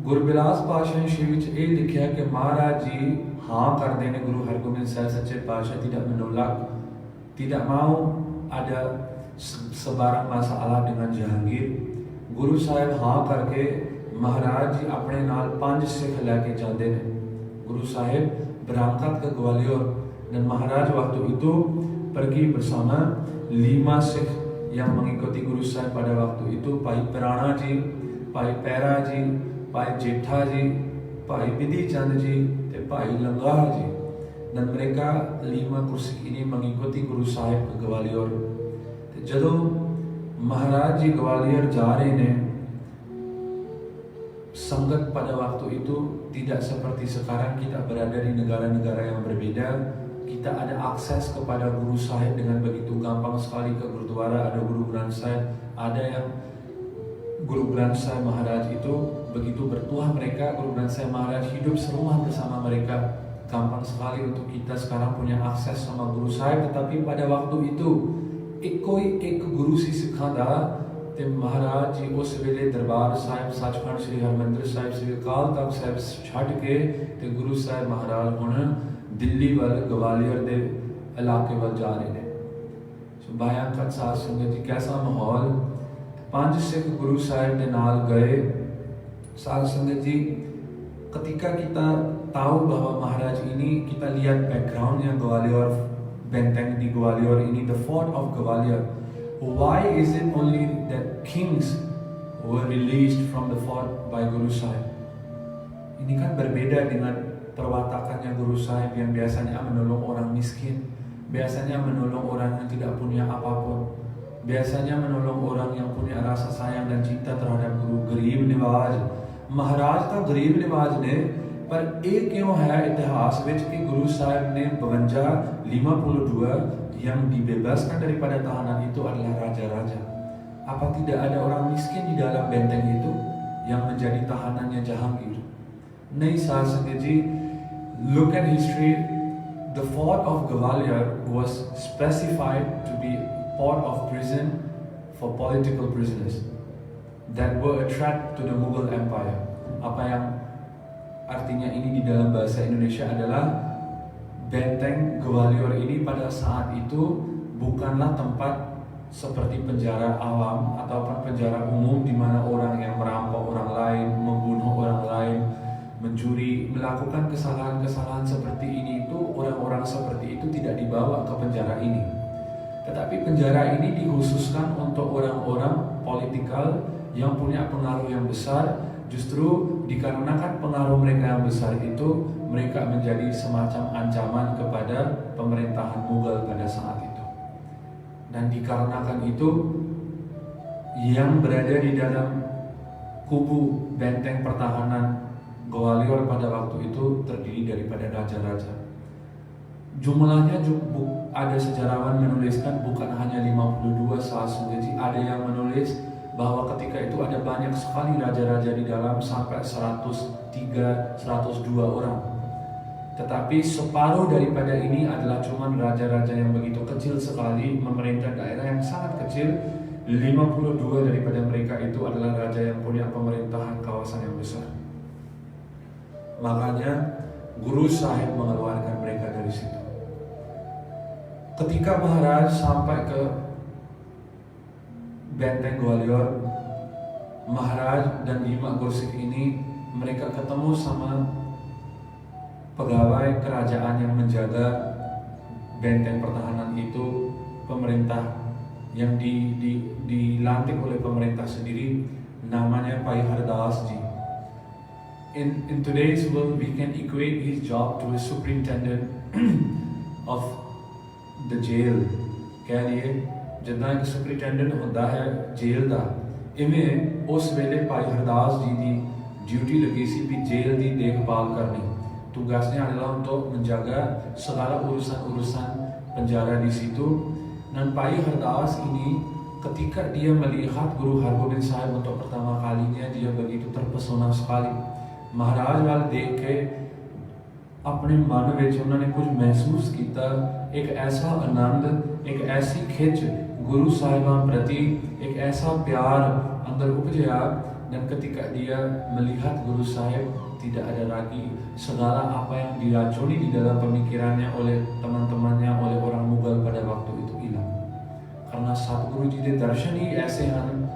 Gurbilas Paatshah Shevi च ये लिखा है कि महाराज जी हाँ कर देने Guru Hargobind Sahib सच्चे पातशाह tidak menolak, tidak mau ada sebarang masalah dengan Jahangir. Guru Sahib हाँ करके महाराज जी अपने नाल 5 सिख लेके जाते हैं. Guru Sahib berangkat ke Gwalior, dan Maharaj waktu itu pergi bersama 5 Sikh yang mengikuti Guru Sahib pada waktu itu, Bhai Pirana Ji, Bhai Pera Ji, Bhai Jetha Ji, Bhai Bidhi Chand Ji, dan Bhai Langar Ji. Dan mereka 5 Sikh ini mengikuti Guru Sahib ke Gwalior. ਜਦੋਂ Maharaj Ji Gwalior जा रहे हैं, sangat pada waktu itu tidak seperti sekarang kita berada di negara-negara yang berbeda. Kita ada akses kepada Guru Sahib dengan begitu gampang sekali ke Gurudwara, ada Guru Granth Sahib, ada yang Guru Granth Sahib Maharaj itu begitu bertuah mereka, Guru Granth Sahib Maharaj hidup serumah bersama mereka. Gampang sekali untuk kita sekarang punya akses sama Guru Sahib, tetapi pada waktu itu एक गुरु सी सिखांदा ते महाराज जी उस वेले दरबार साहिब सचखंड श्री हरमंदिर साहिब श्री अकाल तख्त साहिब छड़ के ते गुरु साहिब महाराज हुण दिल्ली वाल ग्वालियर दे इलाके वाल जा रहे हैं. भयंकर साध संगत जी कैसा माहौल. 5 सिख गुरु साहिब दे नाल गए. साध संगत जी ketika kita tahu bahwa Maharaj ini, kita lihat backgroundnya Gwalior, benteng di Gwalior ini, the fort of Gwalior. Why is it only that kings were released from the fort by Guru Sahib? Ini kan berbeda dengan perwatakannya Guru Sahib yang biasanya menolong orang miskin, biasanya menolong orang yang tidak punya apapun, biasanya menolong orang yang punya rasa sayang dan cinta terhadap Guru. Garib Niwaz, Maharaj ta Garib Niwaz ne, पर एक क्यों है इतिहास विच कि Guru Sahib ने 52 yang dibebaskan daripada tahanan itu adalah raja-raja. Apa tidak ada orang miskin di dalam benteng itu yang menjadi tahanannya Jahangir? Nahi Sahib Sangat Ji, look at history. The fort of Gwalior was specified to be port of prison for political prisoners that were a threat to the Mughal Empire. Apa yang artinya ini di dalam bahasa Indonesia adalah benteng Gwalior ini pada saat itu bukanlah tempat seperti penjara awam ataupun penjara umum di mana orang yang merampok orang lain, membunuh orang lain, mencuri, melakukan kesalahan-kesalahan seperti ini itu orang-orang seperti itu tidak dibawa ke penjara ini. Tetapi penjara ini dikhususkan untuk orang-orang politikal yang punya pengaruh yang besar. Justru dikarenakan pengaruh mereka yang besar itu, mereka menjadi semacam ancaman kepada pemerintahan Mughal pada saat itu. Dan dikarenakan itu, yang berada di dalam kubu benteng pertahanan Gwalior pada waktu itu terdiri daripada raja-raja. Jumlahnya ada sejarawan menuliskan bukan hanya 52 Sasunggaji, ada yang menulis bahwa ketika itu ada banyak sekali raja-raja di dalam sampai 103, 102 orang. Tetapi separuh daripada ini adalah cuma raja-raja yang begitu kecil sekali, memerintah daerah yang sangat kecil. 52 daripada mereka itu adalah raja yang punya pemerintahan kawasan yang besar. Makanya Guru Sahib mengeluarkan mereka dari situ. Ketika Maharaj sampai ke benteng Gwalior, Maharaj dan Bhima Gursik ini mereka ketemu sama pegawai kerajaan yang menjaga benteng pertahanan itu, pemerintah yang dilantik oleh pemerintah sendiri, namanya Bhai Hardas Ji. In today's world, we can equate his job to a superintendent of the jail. कह लिए जितना एक सुपरिटेंडेंट होता है जेल का, इवें उस वेले भाई हरदास जी की ड्यूटी लगी सी भी जेल की देखभाल करनी, tugasnya adalah untuk menjaga segala urusan-urusan penjara di situ. Dan Bhai Hardas ini ketika dia melihat Guru Hargobind Sahib untuk pertama kalinya, dia begitu terpesona sekali. महाराज वाल देख के अपने मन में उन्होंने कुछ महसूस किया, एक ऐसा आनंद, एक ऐसी खिंच गुरु साहिबान प्रति, एक ऐसा प्यार अंदर उपजया. Dan ketika dia melihat Guru Sahib, tidak ada lagi segala apa yang diracuni di dalam pemikirannya oleh teman-temannya, oleh orang Mughal pada waktu itu hilang. Karena Satguru Ji de darshan hi aise han,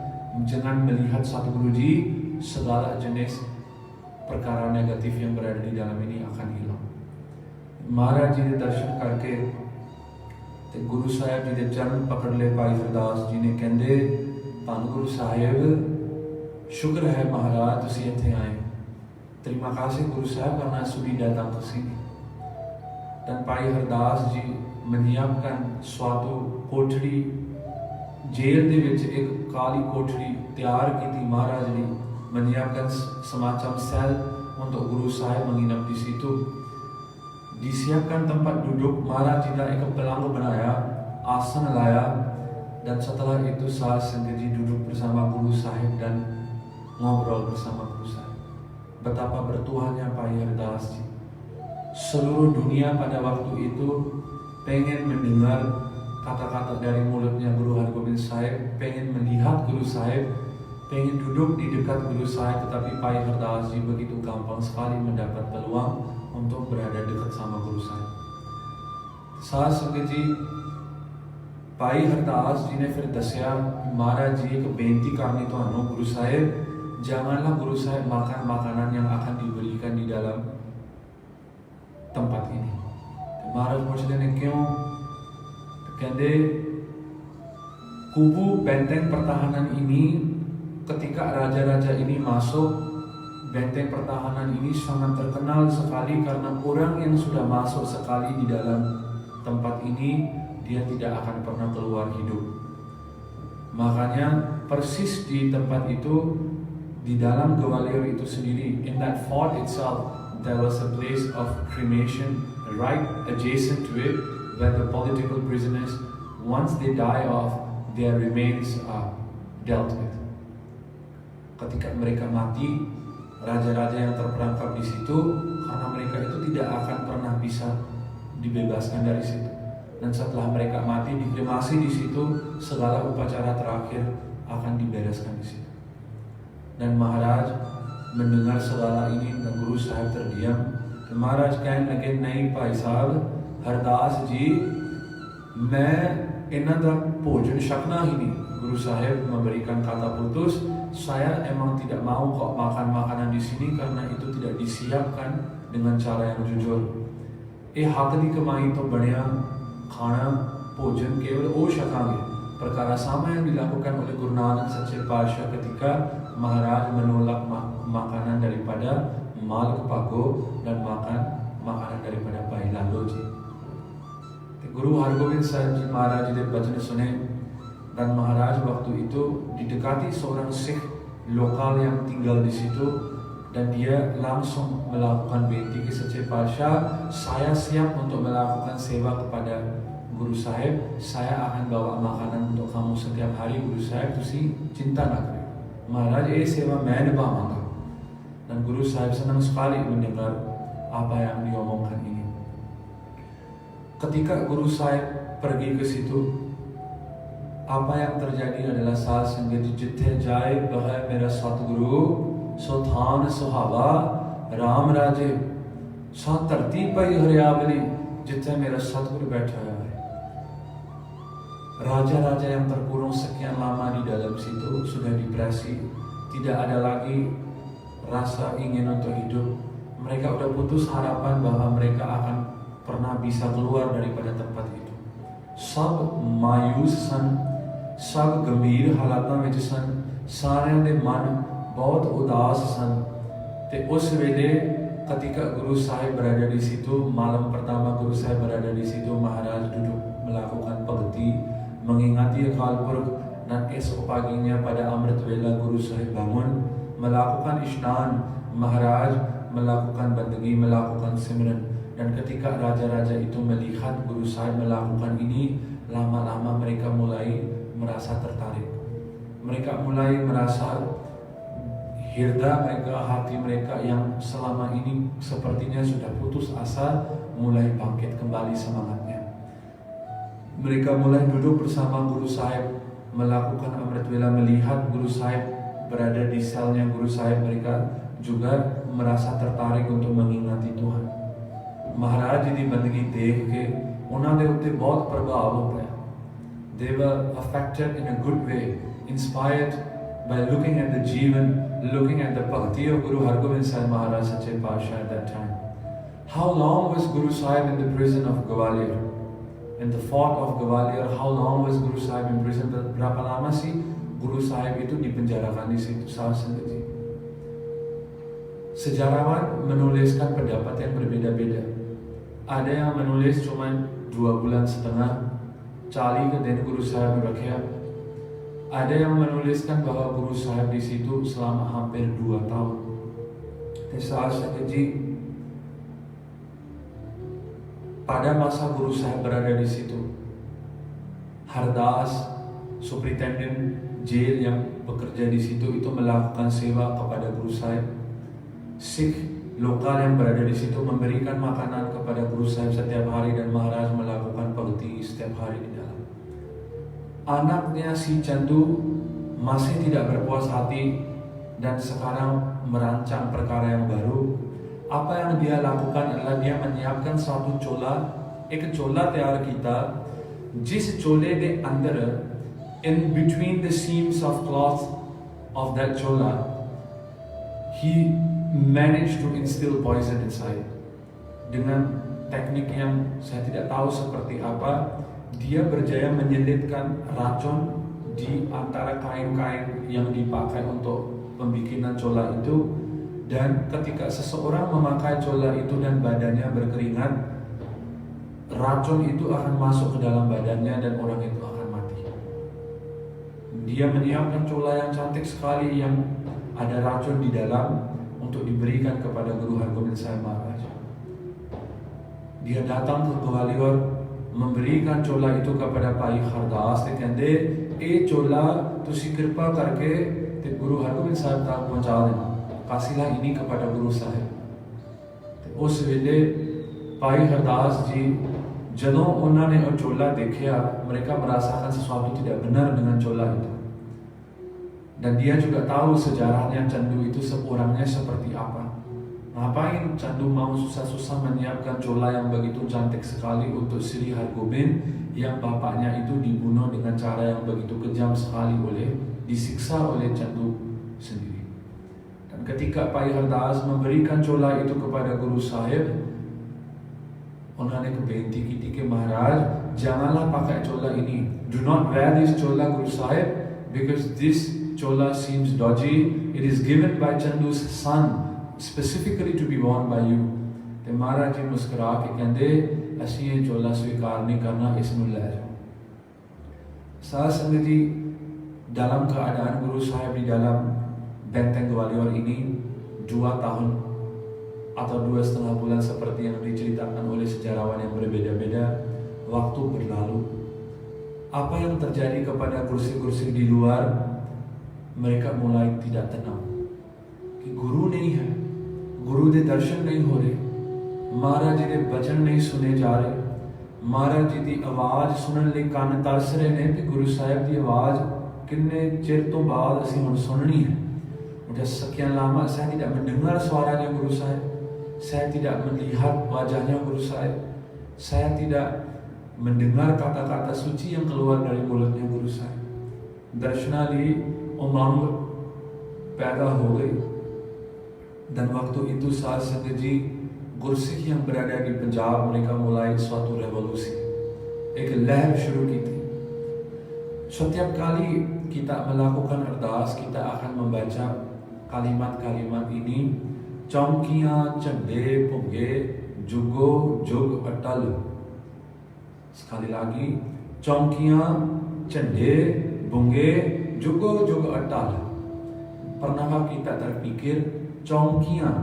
jangan melihat Satguru Ji, segala jenis perkara negatif yang berada di dalam ini akan hilang. Maharaj ji de darshan karke te Guru Sahib ji de charan pakad le Bhai Hardas ji ne kende, Dhan Guru Sahib, syukur hai Maharaj tusi ਇੱਥੇ ਆਏ. Terima kasih Guru Sahib karena sudi datang ke sini. Dan Bhai Hardas ji menyiapkan suatu kothੜੀ, जेल दे विच एक काली कोठड़ी तैयार की महाराज ने, menyiapkan semacam sel untuk Guru Sahib menginap di situ. Disiapkan tempat duduk, Maharaj ji ने एक पलंग बनाया, आसन लाया, dan setelah itu Sah Sanggaji duduk bersama Guru Sahib dan ngobrol bersama Guru Sahib. Betapa bertuhannya Bhai Hardas ji. Seluruh dunia pada waktu itu pengen mendengar kata-kata dari mulutnya Guru Hargobind Sahib, pengen melihat Guru Sahib, pengen duduk di dekat Guru Sahib. Tetapi Bhai Hardas ji begitu gampang sekali mendapat peluang untuk berada dekat sama Guru Sahib. Sah Sanggaji, Bhai Hardas ji ने फिर दसिया, महाराज जी एक बेनती करनी तुहानू Guru Sahib, janganlah Guru Sahib makan makanan yang akan diberikan di dalam tempat ini. Maharaj puछते ने क्यों? कहते kubu benteng pertahanan ini, ketika raja-raja ini masuk, benteng pertahanan ini sangat terkenal sekali karena orang yang sudah masuk sekali di dalam tempat ini, dia tidak akan pernah keluar hidup. Makanya persis di tempat itu, di dalam Gwalior itu sendiri, in that fort itself, there was a place of cremation right adjacent to it, where the political prisoners, once they die off, their remains are dealt with. Ketika mereka mati, raja-raja yang terperangkap di situ, karena mereka itu tidak akan pernah bisa dibebaskan dari situ. Dan setelah mereka mati, dikremasi di situ, segala upacara terakhir akan dibereskan di situ. Dan Maharaj mendengar segala ini dan Guru Sahib terdiam. Dan Maharaj कहने लगे नहीं भाई साहब हरदास जी मैं इन्हां दा भोजन छकना ही नहीं. Guru Sahib memberikan kata putus, saya emang tidak mau kok makan makanan di sini karena itu tidak disiapkan dengan cara yang jujur. हक की कमाई तो बनया खाना भोजन केवल वो छकांगे. Perkara sama yang dilakukan oleh Guru Nanak Sacce Patsha ketika Maharaj menolak makanan daripada Malk Pago dan makan makanan daripada Bhai Lalo ji. Guru Hargobind Sahib Ji Maharaj Ji bacaan sune dan Maharaj waktu itu didekati seorang Sikh lokal yang tinggal di situ dan dia langsung melakukan benti ke Sacce Patsha, saya siap untuk melakukan sewa kepada Guru Sahib, saya akan bawa makanan untuk kamu setiap hari. Guru Sahib tusi cinta na kare, Maharaj sewa main niभावांगा. Dan Guru Sahib senang sekali mendengar apa yang diomongkan ini. Ketika Guru Sahib pergi ke situ, apa yang terjadi adalah saat संगत जिथे जाए वह मेरा सतगुरु सोथान सुहावा राम राजे सा धरती पई हरियावली जिथे मेरा सतगुरु बैठा है. Raja-raja yang terkurung sekian lama di dalam situ sudah depresi, tidak ada lagi rasa ingin untuk hidup. Mereka sudah putus harapan bahwa mereka akan pernah bisa keluar daripada tempat itu. Sab मायूस सन, सब गंभीर हालातां विच सन, सारियां दे मन बहुत उदास सन. ते उस वेले ketika Guru Sahib berada di situ, malam pertama Guru Sahib berada di situ, Maharaj duduk melakukan pagati, mengingati Akal Purkh, dan esok paginya pada Amrit Vela Guru Sahib bangun melakukan isnan, Maharaj melakukan bandagi, melakukan simran. Dan ketika raja-raja itu melihat Guru Sahib melakukan ini, lama-lama mereka mulai merasa tertarik. Mereka mulai merasa hirda mereka, hati mereka yang selama ini sepertinya sudah putus asa, mulai bangkit kembali semangatnya. Mereka mulai duduk bersama Guru Sahib melakukan Amrit Vela, melihat Guru Sahib berada di selnya Guru Sahib, mereka juga merasa tertarik untuk mengingati Tuhan. Maharaj ji di bandagi dekh ke ਉਹਨਾਂ ਦੇ ਉੱਤੇ ਬਹੁਤ ਪ੍ਰਭਾਵ ਹੋ ਪਿਆ. They were affected in a good way, inspired by looking at the Jivan, looking at the Bhakti of Guru Hargobind Sahib Maharaj Sacche Patsha at that time. How long was Guru Sahib in the prison of Gwalior? In the fort of Gwalior, how long was Guru Sahib in prison? Berapa lama sih Guru Sahib itu dipenjarakan di situ? Salah sendiri. Sejarawan menuliskan pendapat yang berbeda-beda. Ada yang menulis cuma 2,5 bulan, 40 ke दिन Guru Sahib rakhya. Ada yang menuliskan bahwa Guru Sahib di situ selama hampir 2 tahun. Saat ji, pada masa Guru Sahib berada di situ, Hardas, Superintendent jail yang bekerja di situ itu melakukan sewa kepada Guru Sahib. Sikh lokal yang berada di situ memberikan makanan kepada Guru Sahib setiap hari dan Maharaj melakukan bhakti setiap hari di dalam. Anaknya si Chandu masih tidak berpuas hati dan sekarang merancang perkara yang baru. Apa yang dia lakukan adalah dia menyiapkan suatu chola, एक chola तैयार किया, जिस चोले के अंदर in between the seams of cloth of that chola, he managed to instill poison inside. Dengan teknik yang saya tidak tahu seperti apa, dia berjaya menyelitkan racun di antara kain-kain yang dipakai untuk pembikinan chola itu. Dan ketika seseorang memakai chola itu dan badannya berkeringat, racun itu akan masuk ke dalam badannya dan orang itu akan mati. Dia menyiapkan chola yang cantik sekali yang ada racun di dalam untuk diberikan kepada Guru Hargobind Sahib Maharaj. Dia datang ke Gwalior memberikan chola itu kepada Bhai Hardas te कहंदे ये chola तुसी कृपा करके ते Guru Hargobind Sahib तक पहुंचा देना, kasihlah ini kepada Guru Sahib. उस वेले Bhai Hardas ji ਜਦੋਂ ਉਹਨਾਂ ਨੇ ਉਹ chola ਦੇਖਿਆ, mereka merasakan sesuatu tidak benar dengan chola itu. Dan dia juga tahu sejarahnya Candu itu orangnya seperti apa. Ngapain Candu mau susah-susah menyiapkan cola yang begitu cantik sekali untuk Sri Hargobind yang bapaknya itu dibunuh dengan cara yang begitu kejam sekali disiksa oleh Candu sendiri. Dan ketika Bhai Hardas memberikan cola itu kepada Guru Sahib, उन्होंने बेनती की थी कि महाराज janganlah pakai chola ini. Do not wear this chola, Guru Sahib, because this chola seems dodgy. It is given by Chandu's son specifically to be worn by you. ਤੇ ਮਹਾਰਾਜ ਜੀ ਮੁਸਕਰਾ ਕੇ ਕਹਿੰਦੇ ਅਸੀਂ ਇਹ ਚੋਲਾ ਸਵੀਕਾਰ ਨਹੀਂ ਕਰਨਾ, ਇਸ ਨੂੰ ਲੈ ਜਾਓ। Saat संगत जी, dalam keadaan Guru Sahib di dalam benteng Gwalior ini 2 tahun atau 2,5 bulan seperti yang diceritakan oleh sejarawan yang berbeda-beda, waktu berlalu. Apa yang terjadi kepada kursi-kursi di luar, mereka mulai tidak tenang. कि गुरु नहीं है, गुरु के दर्शन नहीं हो रहे, महाराज जी के बचन नहीं सुने जा रहे, महाराज जी की आवाज़ सुनने लिए कान तरस रहे हैं कि गुरु साहिब की आवाज़ किन्ने चिर तो बाद असीं हुण सुननी है। Udah sekian lama saya tidak mendengar suaranya Guru Sahib, saya tidak melihat wajahnya Guru Sahib, saya tidak mendengar kata-kata suci yang keluar dari mulutnya Guru Sahib. Darshana li umang पैदा हो गई। Dan waktu itu saat संगत जी Gursikh yang berada di Punjab mereka mulai suatu revolusi, एक लहर शुरू की थी। Setiap kali kita melakukan ardas, kita akan membaca kalimat-kalimat ini, चौकियां झंडे भुंगे जुगो जुग अटल। Sekali lagi, चौकियां झंडे भुंगे जुगो जुग अटल। Pernahkah kita terpikir चौकियां,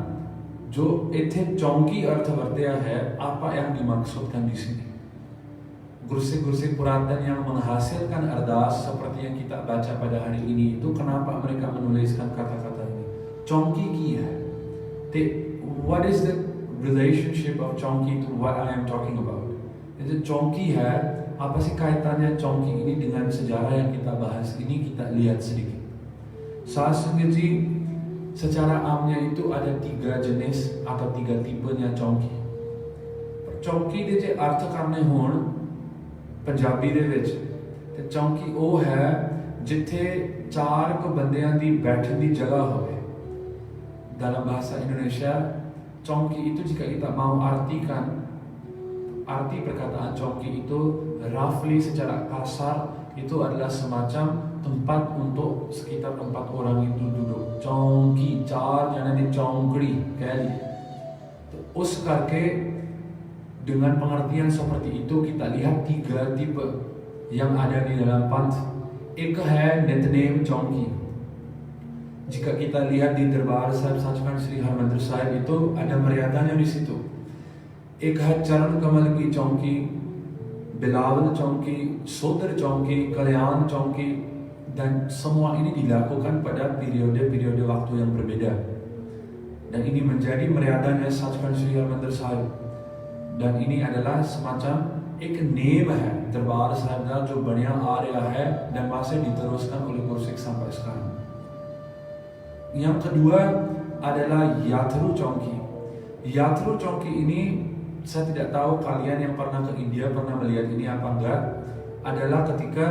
जो इथे चौकी अर्थ वर्तया है, apa yang dimaksudkan di sini? Gursik-gursik Puradan yang menghasilkan ardas seperti yang kita baca pada hari ini itu, kenapa mereka menuliskan kata-kata ini? Chonki ki hai. What is the relationship of chonki to what I am talking about? Jadi chonki hai, apa sih kaitannya chonki ini dengan sejarah yang kita bahas ini? Kita lihat sedikit. Saat संगत जी, secara amnya itu ada 3 jenis atau 3 tipenya chonki. Chonki ਦੇ ਜੇ अर्थ करने होण ਪੰਜਾਬੀ ਦੇ ਵਿੱਚ, ਤੇ ਚੌਂਕੀ ਉਹ ਹੈ ਜਿੱਥੇ 4 ਬੰਦਿਆਂ ਦੀ ਬੈਠਣ ਦੀ ਜਗ੍ਹਾ ਹੋਵੇ। Dalam bahasa Indonesia, chongki itu jika kita mau artikan arti perkataan chongki itu roughly secara kasar itu adalah semacam tempat untuk sekitar 4 orang itu duduk। Chongki 4 jana di chongkri कह ली। तो उस करके dengan pengertian seperti itu kita lihat 3 tipe yang ada di dalam panth. एक है नितनेम चौकी। Jika kita lihat di Darbar Sahib Sachkhand Sri Harmandir Sahib itu ada meriadanya di situ. एक है चरण कमल की चौकी, बिलावल चौकी, सोदर चौकी, कल्याण चौकी, dan semua ini dilakukan pada periode-periode waktu yang berbeda. Dan ini menjadi meriadanya Sachkhand Sri Harmandir Sahib. Dan ini adalah semacam एक नेम है दरबार साहिब का जो बढ़िया आ रहा है dan masih diteruskan oleh Gursik sampai sekarang. Yang kedua adalah Yatru Chongki. Yatru Chongki ini saya tidak tahu kalian yang pernah ke India pernah melihat ini apa enggak. Adalah ketika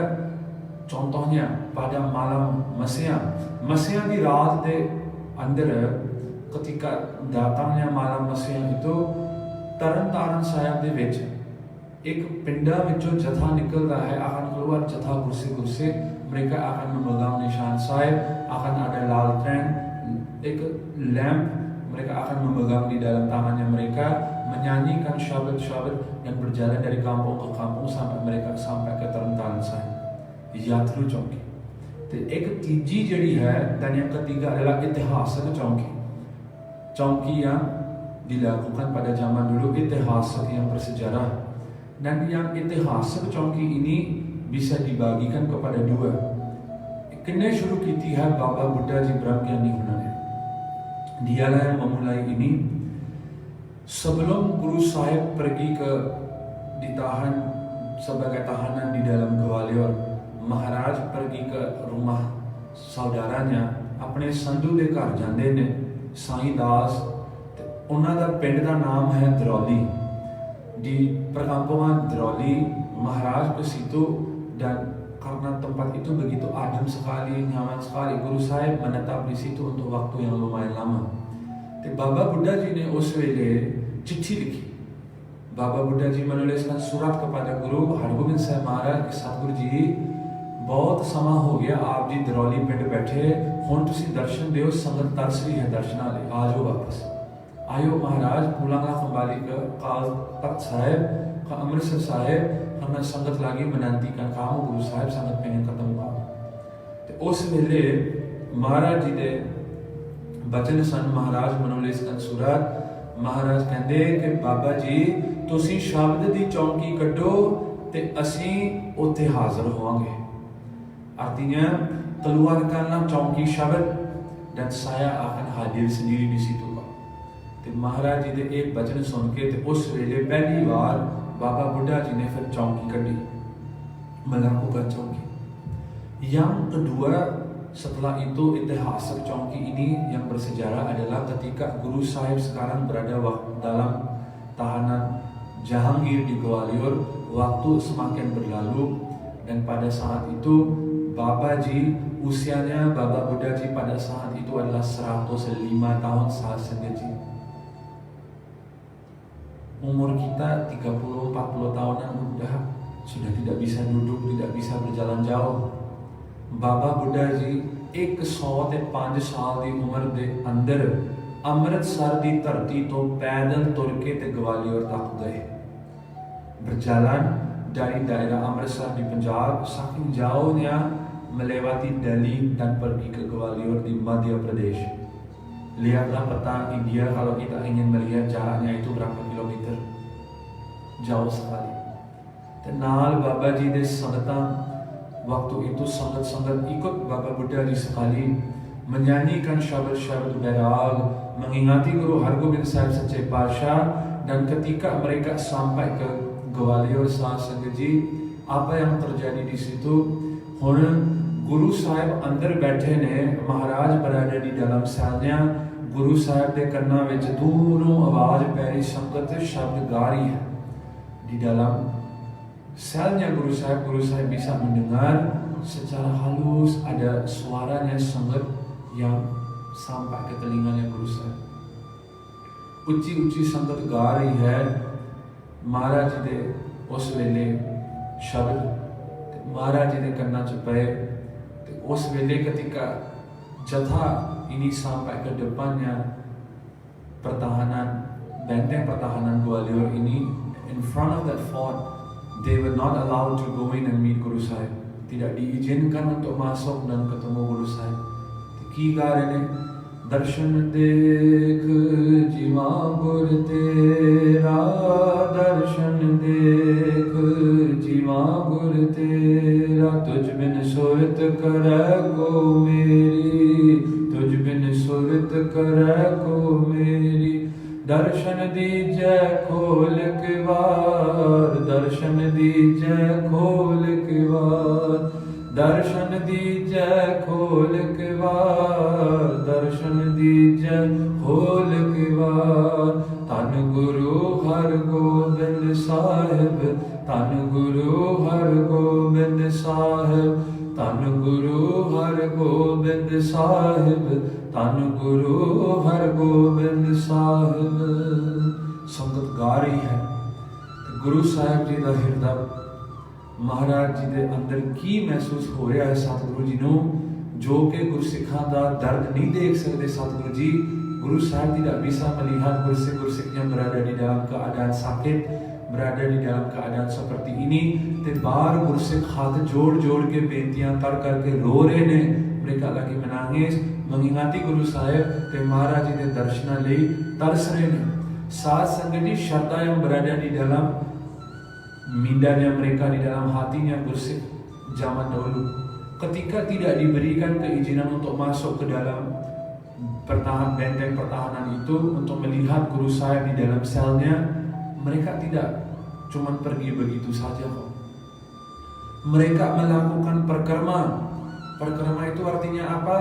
contohnya pada malam Masiam di रात के अंदर ketika datangnya malam Masiam itu Taran Sahib ਦੇ ਵਿੱਚ एक पिंडा ਵਿੱਚੋਂ जथा निकलता है, akan keluar जथा kursi-kursi, mereka akan memegang nishan Sahib, akan ada laltren, एक lamp, mereka akan memegang di dalam tangannya mereka, menyanyikan syabad-syabad dan berjalan dari kampung ke kampung sampai mereka sampai ke Taran Sahib। यात्रु चौकी। तो एक तीजी जड़ी है dan yang ketiga adalah इतिहासक चौकी। चौकी yang dilakukan pada zaman dulu, itihasak yang bersejarah. Dan yang itihasak चौकी ini bisa dibagikan kepada 2। किन्ने शुरू की थी है बाबा बुड्ढा जी ब्रह्मज्ञानी उन्होंने, dialah yang memulai ini. Sebelum Guru Sahib pergi ke ditahan sebagai tahanan di dalam Gwalior, Maharaj pergi ke rumah saudaranya ਆਪਣੇ ਸੰਧੂ ਦੇ ਘਰ ਜਾਂਦੇ ਨੇ ਸਾਈਂ ਦਾਸ ਤੇ ਉਹਨਾਂ ਦਾ ਪਿੰਡ ਦਾ ਨਾਮ ਹੈ Droli di perkampungan Droli. Maharaj ke situ dan karena tempat itu begitu adem sekali, nyaman sekali, Guru Sahib menetap di situ untuk waktu yang lumayan lama. Te Baba Buddha Ji ne us wele चिट्ठी लिखी. बाबा बुड्ढा जी menuliskan surat kepada Guru Hargobind Sahib Maharaj कि सतगुरु जी बहुत ਸਮਾਂ ਹੋ ਗਿਆ ਆਪ ਜੀ ਦਰੌਲੀ ਪਿੰਡ ਬੈਠੇ, ਹੁਣ ਤੁਸੀਂ ਦਰਸ਼ਨ ਦਿਓ, ਸੰਗਤ ਤਰਸ ਰਹੀ ਹੈ ਦਰਸ਼ਨਾਂ ਲਈ, ਆ ਜਾਓ ਵਾਪਸ. Ayo Maharaj, pulanglah kembali ke Kalpat Sahib, ke Amritsar Sahib, karena sangat lagi menantikan kamu, Guru Sahib sangat pengen ketemu kamu. ਤੇ ਉਸ ਵੇਲੇ ਮਹਾਰਾਜ ਜੀ ਦੇ ਬਚਨ ਸਨ. ਮਹਾਰਾਜ menuliskan surat. ਮਹਾਰਾਜ ਕਹਿੰਦੇ ਕਿ ਬਾਬਾ ਜੀ ਤੁਸੀਂ ਸ਼ਬਦ ਦੀ ਚੌਂਕੀ ਕੱਢੋ ਤੇ ਅਸੀਂ ਉੱਥੇ ਹਾਜ਼ਰ ਹੋਵਾਂਗੇ. Artinya keluarkanlah ਚੌਂਕੀ ਸ਼ਬਦ dan saya akan hadir sendiri di situ. ਤੇ ਮਹਾਰਾਜ ਜੀ ਦੇ ਇਹ ਬਚਨ ਸੁਣ ਕੇ ਤੇ ਉਸ ਵੇਲੇ ਪਹਿਲੀ ਵਾਰ ਬਾਬਾ ਬੁੱਢਾ ਜੀ ਨੇ ਫਿਰ ਚੌਂਕੀ ਕੱਢੀ, melakukan ਚੌਂਕੀ. Yang kedua setelah itu itihasak chongki ini yang bersejarah adalah ketika Guru Sahib sekarang berada dalam tahanan Jahangir di Gwalior. Waktu semakin berlalu dan pada saat itu Baba Ji, usianya Baba Buddha Ji pada saat itu adalah 105 tahun saat sengaja. Umur kita 30-40 tahunan sudah tidak bisa duduk, tidak bisa berjalan jauh. बाबा बुड्ढा जी 105 साल की उम्र के अंदर अमृतसर की धरती तो पैदल तुर के ते ग्वालियर तक गए. Berjalan dari daerah Amritsar di Punjab saking jauhnya melewati Delhi dan pergi ke Gwalior di Madhya Pradesh. Lihatlah peta India kalau kita ingin melihat jaraknya itu berapa kilometer, jauh sekali. Dan naal Baba Ji de sangetan waktu itu sangat-sangat ikut Baba Buddha Ji sekali menyanyikan syabad-syabad berag, mengingati Guru Hargobind Sahib Sache Patsha. Dan ketika mereka sampai ke Gwalior Sah Sangaji, apa yang terjadi di situ? Guru Sahib अंदर बैठे ने, महाराज berada di dalam selnya. Guru Sahib de kanna ਵਿੱਚ ਦੂਰੋਂ आवाज ਪੈ ਰਹੀ, ਸੰਗਤ ਸ਼ਬਦ ਗਾ ਰਹੀ है di dalam selnya Guru Sahib bisa mendengar secara halus ada suaranya sangat yang sampai ke telinganya Guru Sahib. Uci sangat गा रही है महाराज जी दे उस वेले शब्द. महाराज जी दे करना च पे उस वेले ketika jatha ini sampai ke depannya pertahanan, benteng pertahanan Gwalior ini, in front of that fort. They were not allowed to go in and meet Guru Sahib. Tidak diizinkan untuk masuk dan ketemu Guru Sahib. Ki गा रहे ने, दर्शन देख जीवा गुर तेरा, दर्शन देख जीवा गुर तेरा, तुझ बिन सुरत करे को मेरी, तुझ बिन सुरत करे को मेरी. दर्शन दीजै खोल के वार, दर्शन दीजै खोल के वार, दर्शन दीजै खोल के वार, दर्शन दीजै खोल के वार. धन गुरु हरगोबिंद साहिब, धन गुरु हरगोबिंद साहिब, धन गुरु हरगोबिंद साहिब, धन गुरु हरगोबिंद साहिब. संगत गा रही है. गुरु साहिब जी का हिरदा महाराज जी के अंदर की महसूस हो रहा है सतगुरु जी ਨੂੰ, जो कि गुरसिखां ਦਾ दर्द नहीं देख सकते सतगुरु जी. Guru Sahib tidak bisa melihat gursik-gursiknya berada di dalam keadaan sakit, berada di dalam keadaan seperti ini. ते बार गुरसिख हाथ जोड़ के बेनतियां कर करके रो रहे ने. Mereka lagi menangis mengingati Guru Sahib te Maharaj ji de darshan lai tars rahe ne. Saat sangat di syarda yang berada di dalam mindanya mereka, di dalam hatinya gursik zaman dahulu, ketika tidak diberikan keizinan untuk masuk ke dalam benteng pertahanan itu untuk melihat Guru Sahib di dalam selnya, mereka tidak cuma pergi begitu saja kok. Mereka melakukan perkerma Perkerma itu artinya apa?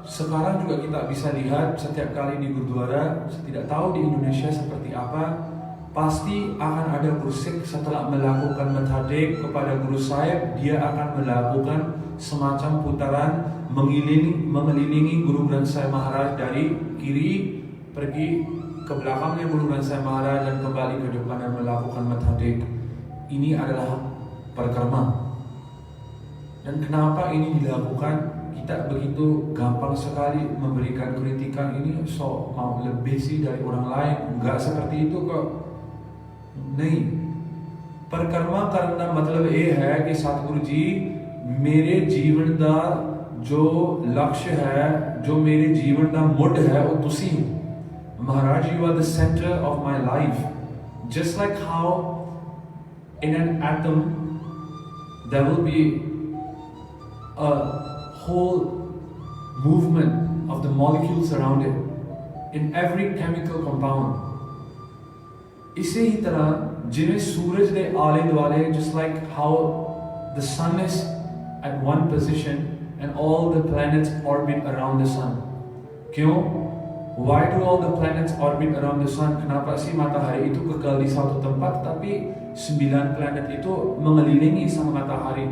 Sekarang juga kita bisa lihat setiap kali di Gurdwara, saya tidak tahu di Indonesia seperti apa, pasti akan ada gursik setelah melakukan Mathadek kepada Guru Sahib, dia akan melakukan semacam putaran mengelilingi Guru Granth Sahib Maharaj dari kiri pergi ke belakangnya Guru Granth Sahib Maharaj dan kembali ke depan dan melakukan Mathadek. Ini adalah perkerma. Dan kenapa ini dilakukan? Kita begitu gampang sekali memberikan kritikan, ini so mau lebih sih dari orang lain. Enggak seperti itu kok. नहीं, परिक्रमा करने का मतलब ये है कि सतगुरु जी मेरे जीवन का जो लक्ष्य है, जो मेरे जीवन का मुड है, वो तुसी हो महाराज. You are the center of my life. Just like how in an atom there will be a whole movement of the molecules around it in every chemical compound. इसी ही तरह जिन्हें सूरज के आले दुआले, just like how the sun is at one position and all the planets orbit around the sun. क्यों? Why do all the planets orbit around the sun? Kenapa sih matahari itu kekal di satu tempat tapi 9 planet itu mengelilingi sama matahari?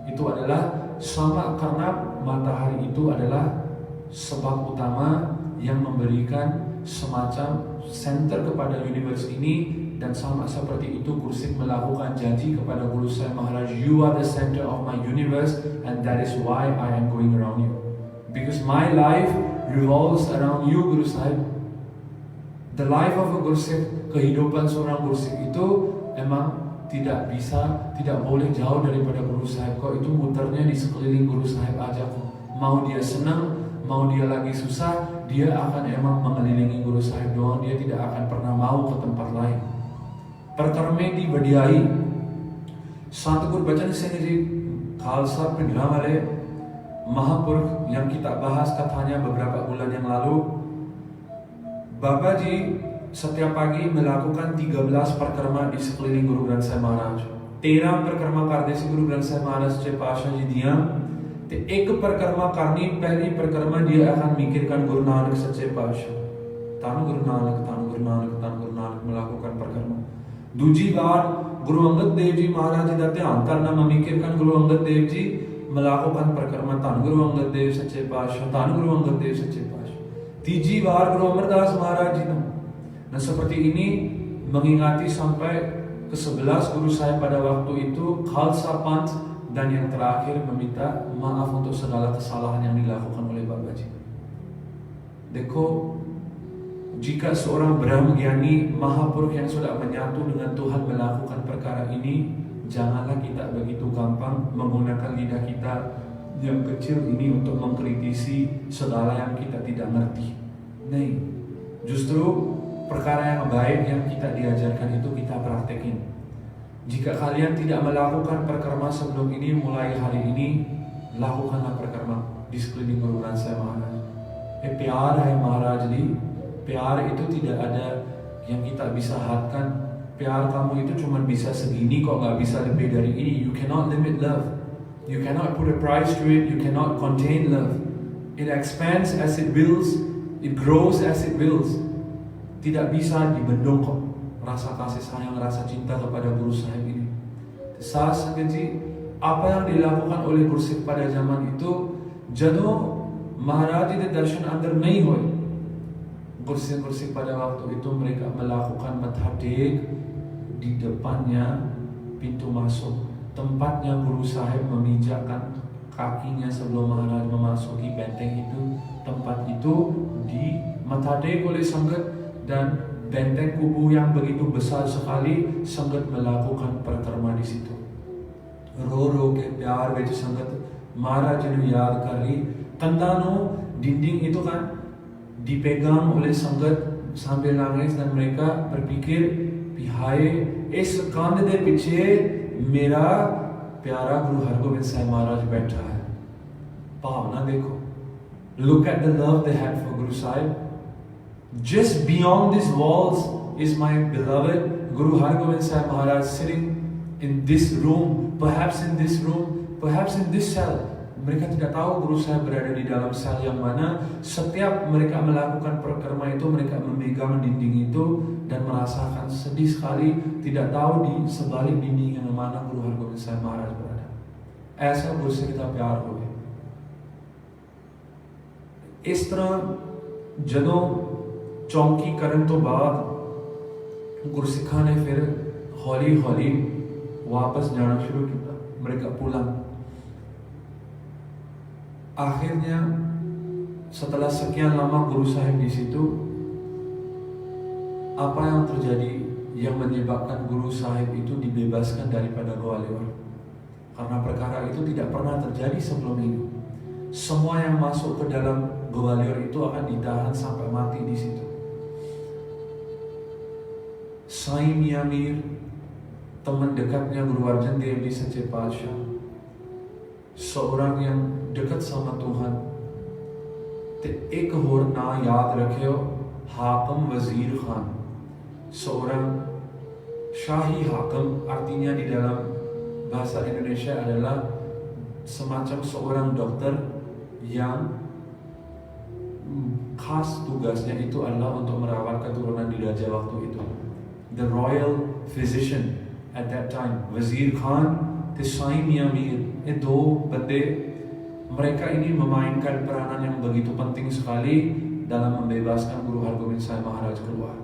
Itu adalah sama karena matahari itu adalah sebab utama yang memberikan semacam center kepada universe ini. Dan sama seperti itu Gursik melakukan janji kepada Guru Sahib Maharaj, you are the center of my universe and that is why I am going around you, because my life revolves around you Guru Sahib. The life of a Gursik, kehidupan seorang Gursik itu emang tidak bisa, tidak boleh jauh daripada Guru Sahib. Kok itu muternya di sekeliling Guru Sahib aja kok. Mau dia senang, mau dia lagi susah, dia akan emang mengelilingi Guru Sahib doang. Dia tidak akan pernah mau ke tempat lain. परकर्मे की बढ़ियाई सतगुर बचन सिंह जी Khalsa Pindramalai Mahapuruh yang kita bahas katanya beberapa bulan yang lalu. Bapak Ji setiap pagi melakukan 13 perkerma di sekeliling Guru Granth Sahib Maharaj. 13 perkerma करते सी Guru Granth Sahib Maharaj सच्चे पातशाह जी दियां ते एक परकर्मा करनी, पहली परकर्मा dia akan mikirkan Guru Nanak सच्चे पातशाह. तानु Guru Nanak, तानु Guru Nanak, तानु Guru Nanak melakukan perkerma. दूजी बार गुरु अंगद देव जी महाराज जी का ध्यान करना, ममीकिरkan Guru Angad Dev Ji melakukan perkerma Tan Guru Angad Dev Sache Paatshah, Tan Guru Angad Dev Sache Paatshah. Tiji baar Guru Amardas Maharaj Ji. Nah seperti ini mengingati sampai ke-11 Guru Sahib pada waktu itu, Khalsa Panth, dan yang terakhir meminta maaf untuk segala kesalahan yang dilakukan oleh Bapak Ji. Dekho, jika seorang Brahmagyan Mahapuruh yang sudah menyatu dengan Tuhan melakukan perkara ini, janganlah kita begitu gampang menggunakan lidah kita yang kecil ini untuk mengkritisi segala yang kita tidak ngerti. Nih, justru perkara yang baik yang kita diajarkan itu kita praktekin. Jika kalian tidak melakukan perkerma sebelum ini, mulai hari ini lakukanlah perkerma di sekeliling Guru Granth Sahib Maharaj. Pyar hai Maharaj Ji. Pyar itu tidak ada yang kita bisa hadkan. Pyar kamu itu cuma bisa segini kok, nggak bisa lebih dari ini. You cannot limit love. You cannot put a price to it. You cannot contain love. It expands as it wills. It grows as it wills. Tidak bisa dibendung kok rasa kasih sayang, rasa cinta kepada Guru Sahib ini. Saat sekecil apa yang dilakukan oleh Gursik pada zaman itu, jadoo Maharaj Ji darshan andar nahi hoye, Gursik pada waktu itu mereka melakukan Mathadek di depannya pintu masuk, tempatnya Guru Sahib memijakkan kakinya sebelum Maharaj memasuki benteng itu. Tempat itu di Mathadek oleh Sangat, dan benteng kubu yang begitu besar sekali, Sangat melakukan perkerma di situ. Ro ke pyar ਵਿੱਚ Sangat Maharaj ਨੂੰ याद कर रही, कंधा ਨੂੰ dinding itu kan dipegang oleh Sangat sambil nangis, dan mereka berpikir, pihai is कंध ਦੇ ਪਿੱਛੇ मेरा प्यारा Guru Hargobind Sahib Maharaj बैठा है. भावना देखो, look at the love they had for Guru Sahib. Just beyond these walls is my beloved Guru Hargobind Sahib Maharaj sitting in this room, perhaps in this cell. Mereka tidak tahu guru sahib berada di dalam sel yang mana. Setiap mereka melakukan perkerma itu, mereka memegang dinding itu dan merasakan sedih sekali, tidak tahu di sebalik dinding yang mana Guru Hargobind Sahib Maharaj berada. ऐसा गुरु से कितना प्यार हो गया। इस तरह ਜਦੋਂ ਚੌਂਕੀ ਕਰਨ ਤੋਂ ਬਾਅਦ ਗੁਰਸਿੱਖਾਂ ਨੇ ਫਿਰ ਹੌਲੀ-ਹੌਲੀ ਵਾਪਸ ਜਾਣਾ ਸ਼ੁਰੂ ਕੀਤਾ, mereka pulang. Akhirnya setelah sekian lama guru sahib di situ, apa yang terjadi yang menyebabkan guru sahib itu dibebaskan daripada Gwalior? Karena perkara itu tidak pernah terjadi sebelum ini. Semua yang masuk ke dalam Gwalior itu akan ditahan sampai mati di situ. Sai Mian Mir, teman dekatnya Guru Arjan Dev Ji Sache Patshaah, seorang yang dekat sama Tuhan. एक और ना याद रखियो, हाकम वजीर Khan, seorang Shahi Hakam, artinya di dalam bahasa Indonesia adalah semacam seorang dokter yang khas tugasnya itu adalah untuk merawat keturunan di raja waktu itu. The royal physician at that time, Wazir Khan, Sai Mian Mir, dua bende, mereka ini memainkan peranan yang begitu penting sekali dalam membebaskan Guru Hargobind Sahib Maharaj keluar.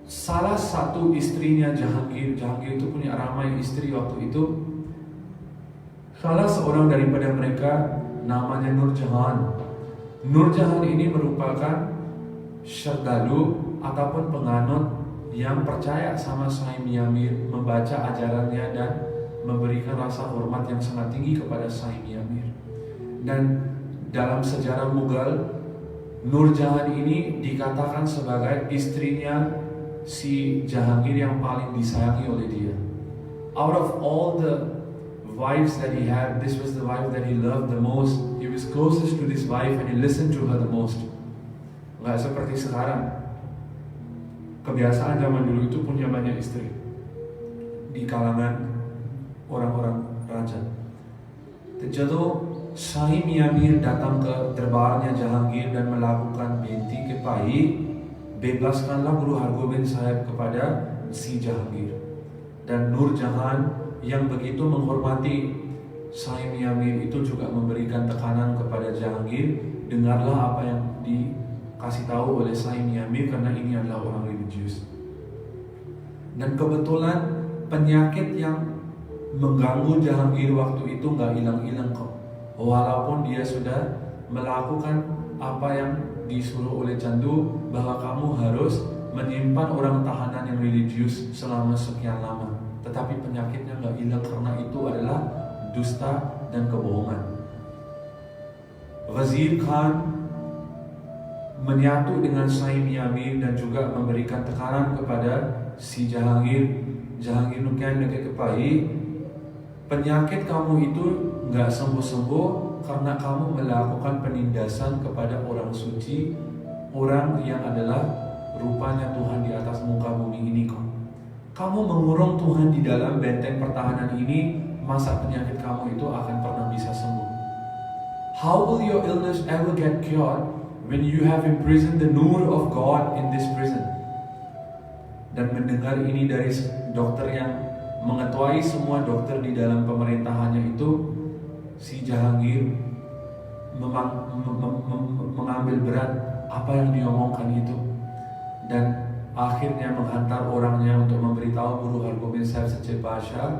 Salah satu istrinya Jahangir itu punya ramai istri waktu itu. Salah seorang daripada mereka namanya Nur Jahan. Nur Jahan ini merupakan syardalu ataupun penganut yang percaya sama Sai Mian Mir, membaca ajarannya dan memberikan rasa hormat yang sangat tinggi kepada Sai Mian Mir. Dan dalam sejarah Mughal, Nur Jahan ini dikatakan sebagai istrinya si Jahangir yang paling disayangi oleh dia. Out of all the wives that he had, this was the wife that he loved the most. He was closest to this wife and he listened to her the most. Nggak seperti sekarang. Kebiasaan zaman dulu itu punya banyak istri di kalangan orang-orang raja. ਜਦੋਂ Sai Mian Mir datang ke derbarnya Jahangir dan melakukan binti ke Pai, bebaskanlah Guru Hargobind Sahib kepada si Jahangir. Dan Nur Jahan yang begitu menghormati Sai Mian Mir itu juga memberikan tekanan kepada Jahangir, dengarlah apa yang dikasih tahu oleh Sai Mian Mir karena ini adalah orang religius. Dan kebetulan penyakit yang mengganggu Jahangir waktu itu nggak hilang-hilang kok. Walaupun dia sudah melakukan apa yang disuruh oleh Chandu, bahwa kamu harus menyimpan orang tahanan yang religius selama sekian lama. Tetapi penyakitnya nggak hilang karena itu adalah dusta dan kebohongan. Wazir Khan menyatu dengan Sai Mian Mir dan juga memberikan tekanan kepada si Jahangir. Jahangir nukian ke Pai, penyakit kamu itu nggak sembuh-sembuh karena kamu melakukan penindasan kepada orang suci, orang yang adalah rupanya Tuhan di atas muka bumi ini kok. Kamu mengurung Tuhan di dalam benteng pertahanan ini, masa penyakit kamu itu akan pernah bisa sembuh? How will your illness ever get cured when you have imprisoned the nur of God in this prison? Dan mendengar ini dari dokter yang mengetuai semua dokter di dalam pemerintahannya itu, si Jahangir mengambil berat apa yang diomongkan itu dan akhirnya menghantar orangnya untuk memberitahu Guru Hargobind Sahib Sache Patshaah,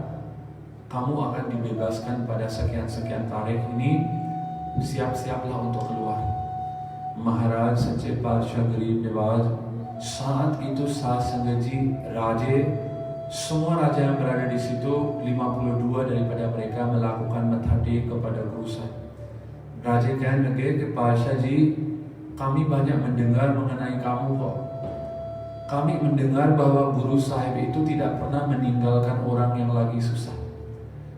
kamu akan dibebaskan pada sekian-sekian tarikh ini, siap-siaplah untuk keluar. Maharaj Sache Patshaah Garib Nawaz saat itu Sasangaji Raje, semua raja yang berada di situ, 52 daripada mereka melakukan mathade kepada Guru Sahib. Raja कहने लगे कि पातशाह जी, kami banyak mendengar mengenai kamu kok. Kami mendengar bahwa Guru Sahib itu tidak pernah meninggalkan orang yang lagi susah.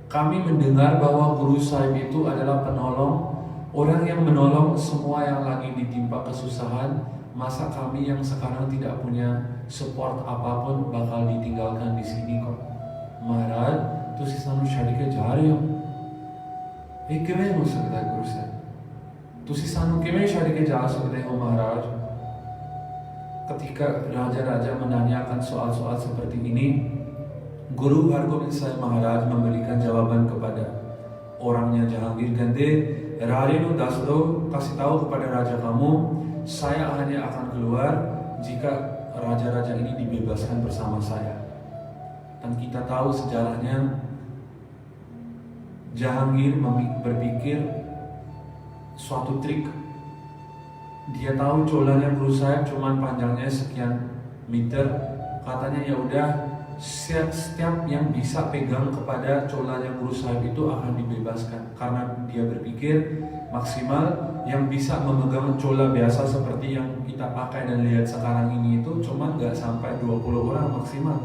Kami mendengar bahwa Guru Sahib itu adalah penolong, orang yang menolong semua yang lagi ditimpa kesusahan. Masa kami yang sekarang tidak punya support apapun bakal ditinggalkan di sini kok. Maharaj, तुसी सानू छड़ के जा रहे हो? ਇਹ ਕਿਵੇਂ ਹੋ ਸਕਦਾ ਗੁਰੂ ਸਾਹਿਬ? ਤੁਸੀਂ ਸਾਨੂੰ ਕਿਵੇਂ ਛੱਡ ਕੇ ਜਾ ਸਕਦੇ ਹੋ ਮਹਾਰਾਜ? Ketika raja-raja menanyakan soal-soal seperti ini, Guru Hargobind Sahib Maharaj memberikan jawaban kepada orangnya Jahangir Gandhi. Rarinu dasdo, kasih tahu kepada raja kamu, saya hanya akan keluar jika raja-raja ini dibebaskan bersama saya. Dan kita tahu sejarahnya, Jahangir berpikir suatu trik. Dia tahu colanya Guru Sahib cuman panjangnya sekian meter. Katanya ya udah, setiap yang bisa pegang kepada colanya Guru Sahib itu akan dibebaskan. Karena dia berpikir maksimal yang bisa memegang cola biasa seperti yang kita pakai dan lihat sekarang ini itu cuma nggak sampai 20 orang maksimal.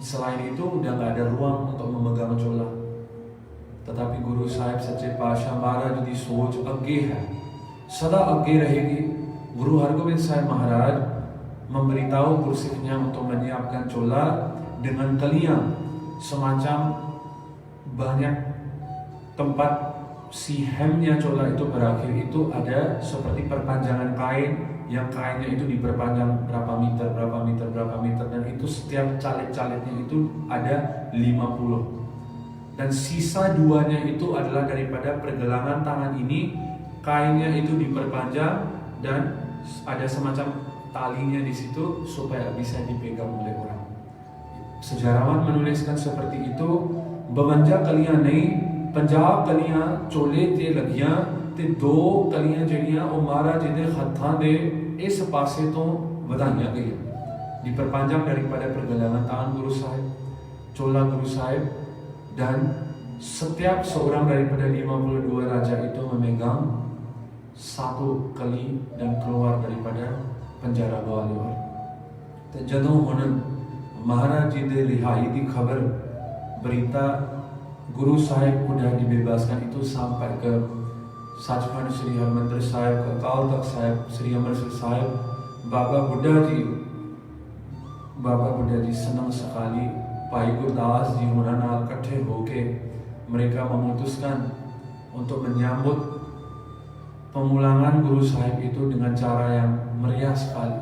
Selain itu udah nggak ada ruang untuk memegang cola. Tetapi Guru Sahib Sache Paatshah Maharaj di सोच आगे है, सदा आगे रहेगी. Guru Hargobind Sahib Maharaj memberitahu Gursikhnya untuk menyiapkan cola dengan kalian semacam banyak tempat si hemnya cola itu berakhir itu ada seperti perpanjangan kain, yang kainnya itu diperpanjang berapa meter dan itu setiap calet-caletnya itu ada 50. Dan sisa duanya itu adalah daripada pergelangan tangan ini, kainnya itu diperpanjang dan ada semacam talinya di situ supaya bisa dipegang oleh orang. Sejarawan menuliskan seperti itu, बवंजा कलियां नहीं 50 कलियां चोले ते लगियां ते 2 कलियां जड़ियां ਉਹ ਮਹਾਰਾਜ ਦੇ ਹੱਥਾਂ ਦੇ ਇਸ ਪਾਸੇ ਤੋਂ ਵਧਾਈਆਂ ਗਈਆਂ. Diperpanjang daripada pergelangan tangan Guru Sahib, cola Guru Sahib, dan setiap seorang daripada 52 raja itu memegang 1 kali dan keluar daripada penjara Gwalior. ਤੇ ਜਦੋਂ ਹੁਣ ਮਹਾਰਾਜ ਜੀ ਦੇ ਰਿਹਾਈ ਦੀ ਖਬਰ, berita Guru Sahib udah dibebaskan itu sampai ke Sachkhand Sri Harmandir Sahib, ke Akal Takht Sahib, Sri Amritsar Sahib, Baba Buddha Ji senang sekali. Bhai Gurdas Ji Munana ikhtiar hoke mereka memutuskan untuk menyambut pemulangan Guru Sahib itu dengan cara yang meriah sekali.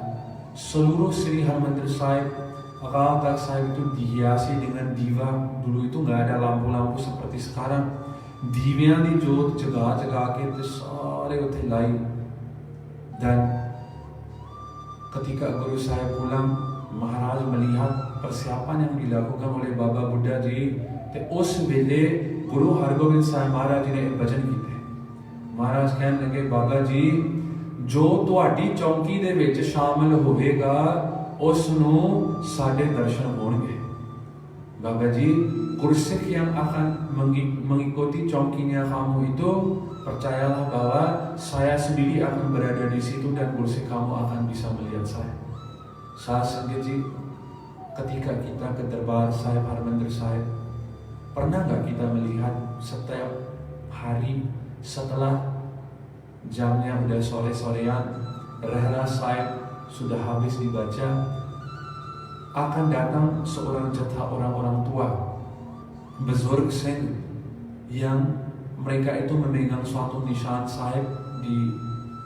Seluruh Sri Harmandir Sahib, Akal Takht Sahib itu dihiasi dengan diva. Dulu itu nggak ada lampu-lampu seperti sekarang. Diviyan di jot jagah-jagah ke sare uthe lai. Dan ketika Guru Sahib pulang, Maharaj melihat persiapan yang dilakukan oleh Baba Buddha Ji. ਤੇ ਉਸ ਵੇਲੇ Guru Hargobind Sahib Maharaj Ji ਨੇ ਇੱਕ ਬਚਨ ਕੀਤੇ. ਮਹਾਰਾਜ ਕਹਿਣ ਲੱਗੇ, ਬਾਬਾ ਜੀ ਜੋ ਤੁਹਾਡੀ ਚੌਂਕੀ ਦੇ ਵਿੱਚ ਸ਼ਾਮਲ ਹੋਵੇਗਾ ਉਸ ਨੂੰ ਸਾਡੇ ਦਰਸ਼ਨ ਹੋਣਗੇ. Baba Ji, Gursikh yang akan mengikuti chongkinya kamu itu, percayalah bahwa saya sendiri akan berada di situ dan Gursikh kamu akan bisa melihat saya. Saat sendiri ketika kita ke Darbar Sahib Harmandir Sahib, pernah nggak kita melihat setiap hari setelah jamnya udah sore-sorean, Rehra Sahib sudah habis dibaca, akan datang seorang jatah orang-orang tua, Buzurg Singh, yang mereka itu memegang suatu nishan Sahib di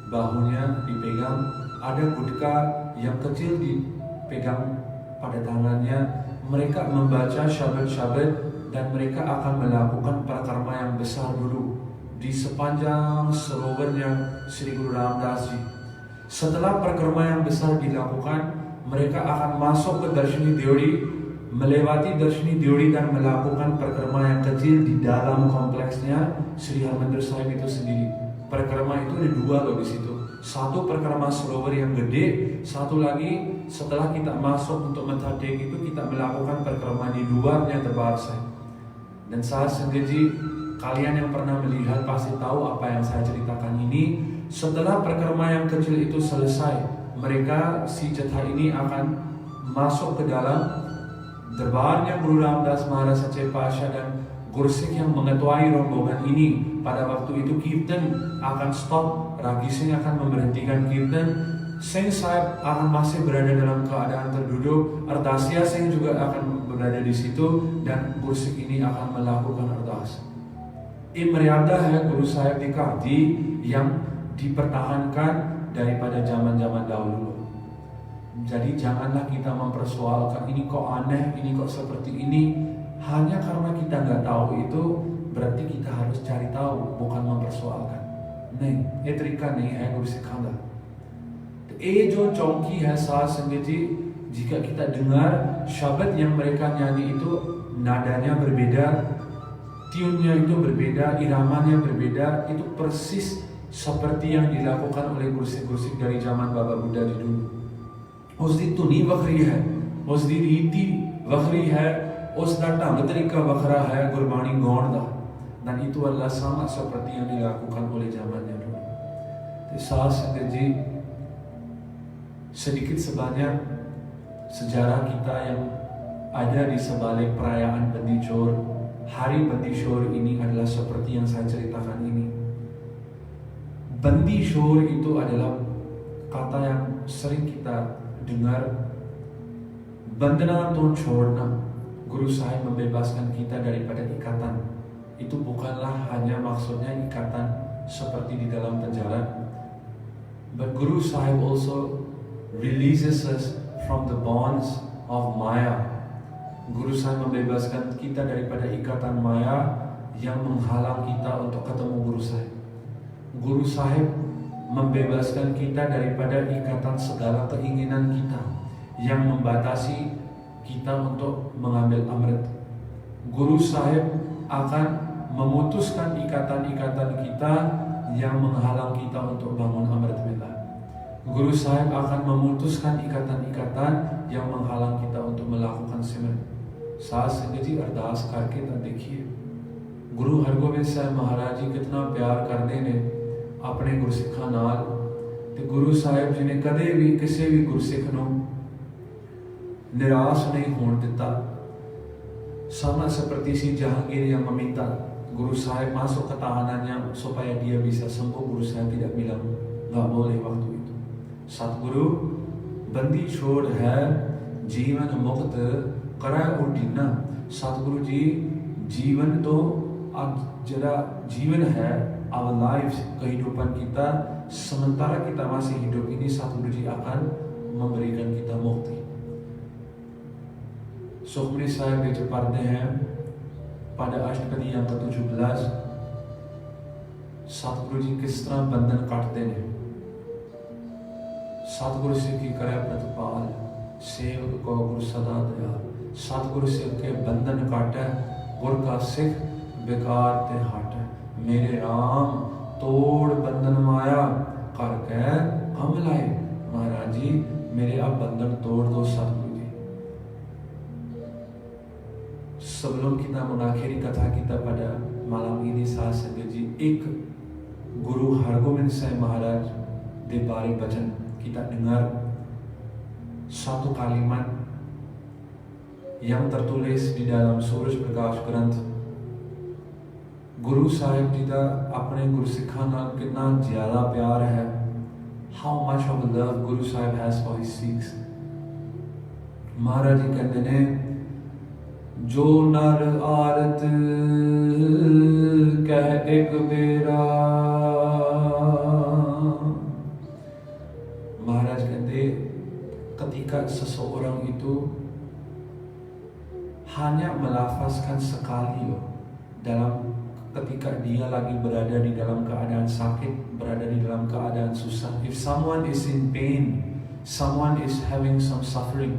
bahunya, dipegang, ada gudka yang kecil dipegang pada tangannya. Mereka membaca syabad-syabad dan mereka akan melakukan prakarma yang besar dulu di sepanjang serovernya Sri Guru Ramdas Ji. Setelah prakarma yang besar dilakukan, mereka akan masuk ke Darshini Deori, melewati Darshini Deori dan melakukan prakarma yang kecil di dalam kompleksnya Sri Harmandir Sahib itu sendiri. Prakarma itu ada 2 loh di situ. Satu prakarma serover yang gede, satu lagi setelah kita masuk untuk mentadek itu kita melakukan prakarma di luarnya Darbar Sahib. Dan saat sendiri kalian yang pernah melihat pasti tahu apa yang saya ceritakan ini. Setelah prakarma yang kecil itu selesai, mereka si jatha ini akan masuk ke dalam darbarnya Guru Ramdas Maharaj Sache Paatshah dan Gursikh yang mengetuai rombongan ini. Pada waktu itu kirtan akan stop, Ragi Singh akan memberhentikan kirtan, Singh Sahib akan masih berada dalam keadaan terduduk, Ardasya Singh juga akan berada di situ dan Gursikh ini akan melakukan ardas. Meriada Guru Sahib di Kahdi yang dipertahankan daripada zaman-zaman dahulu. Jadi janganlah kita mempersoalkan ini kok aneh, ini kok seperti ini. Hanya karena kita nggak tahu itu berarti kita harus cari tahu, bukan mempersoalkan. नहीं, ये तरीका नहीं है गुरु सिखाना। तो ये जो चौकी है साथ संगत जी, jika kita dengar syabat yang mereka nyanyi itu nadanya berbeda, tune-nya itu berbeda, iramanya berbeda, itu persis seperti yang dilakukan oleh guru-guru dari zaman Bapa Buddha di dulu. उसकी धुनी वखरी है, उसकी रीति वखरी है, उसका ढंग तरीका वखरा है गुरबाणी गाउन दा, dan itu adalah sama seperti yang dilakukan oleh zamannya dulu. Saat संगत जी, sedikit sebanyak sejarah kita yang ada di sebalik perayaan Bandi Chor, hari Bandi Chor ini adalah seperti yang saya ceritakan ini. Bandi Chor itu adalah kata yang sering kita dengar. Bandana to chorna, Guru Sahib membebaskan kita daripada ikatan. Itu bukanlah hanya maksudnya ikatan seperti di dalam penjara, but Guru Sahib also releases us from the bonds of Maya. Guru Sahib membebaskan kita daripada ikatan Maya yang menghalang kita untuk ketemu Guru Sahib. Guru Sahib membebaskan kita daripada ikatan segala keinginan kita yang membatasi kita untuk mengambil amrit. Guru Sahib akan memutuskan ikatan-ikatan kita yang menghalang kita untuk bangun amrit vela. Guru Sahib akan memutuskan ikatan-ikatan yang menghalang kita untuk melakukan simran. साथ संगत जी अरदास करके तो देखिए गुरु हरगोबिंद साहब महाराज जी कितना प्यार करते ने अपने गुरसिखा नाल। ते गुरु साहिब जी ने कदे भी किसी भी गुरसिख नूं निराश नहीं होने दिता। sama seperti si Jahangir yang meminta Guru Sahib masuk ke tahanannya supaya dia bisa sembuh, Guru Sahib tidak bilang nggak boleh waktu itu. Satguru बंदी छोड़ है जीवन मुक्त कराए उठना। सतगुरु जी जीवन तो जरा जीवन है, our lives, kehidupan kita sementara kita masih hidup ini Satguru ji akan memberikan kita mukti. Sukhmani Sahib baca पढ़ते हैं pada अष्टपदी yang ke-17 सतगुरु जी किस तरह बंधन काटते हैं। सतगुरु से की करे प्रतिपाल सेवक को गुरु सदा दयाल। सतगुरु से के बंधन काटे गुर का सिख बेकार ते हटे। मेरे राम तोड़ बंधन माया करके हम लाए। महाराज जी मेरे अब बंधन तोड़ दो सतगुरु जी। sebelum kita mengakhiri kata kita pada malam ini saat संगत जी एक Guru Hargobind Sahib Maharaj di bari bacaan kita dengar satu kalimat yang tertulis di dalam Suraj Prakash Granth। Guru Sahib जी का अपने गुरु सिखा नाल कितना ज़्यादा प्यार है। How much of love Guru Sahib has for his Sikhs। महाराज जी कहते ने जो नर आरत कह एक बेरा। Maharaj कहते ketika seseorang itu hanya melafazkan sekali dalam ketika dia lagi berada di dalam keadaan sakit, berada di dalam keadaan susah. If someone is in pain, someone is having some suffering,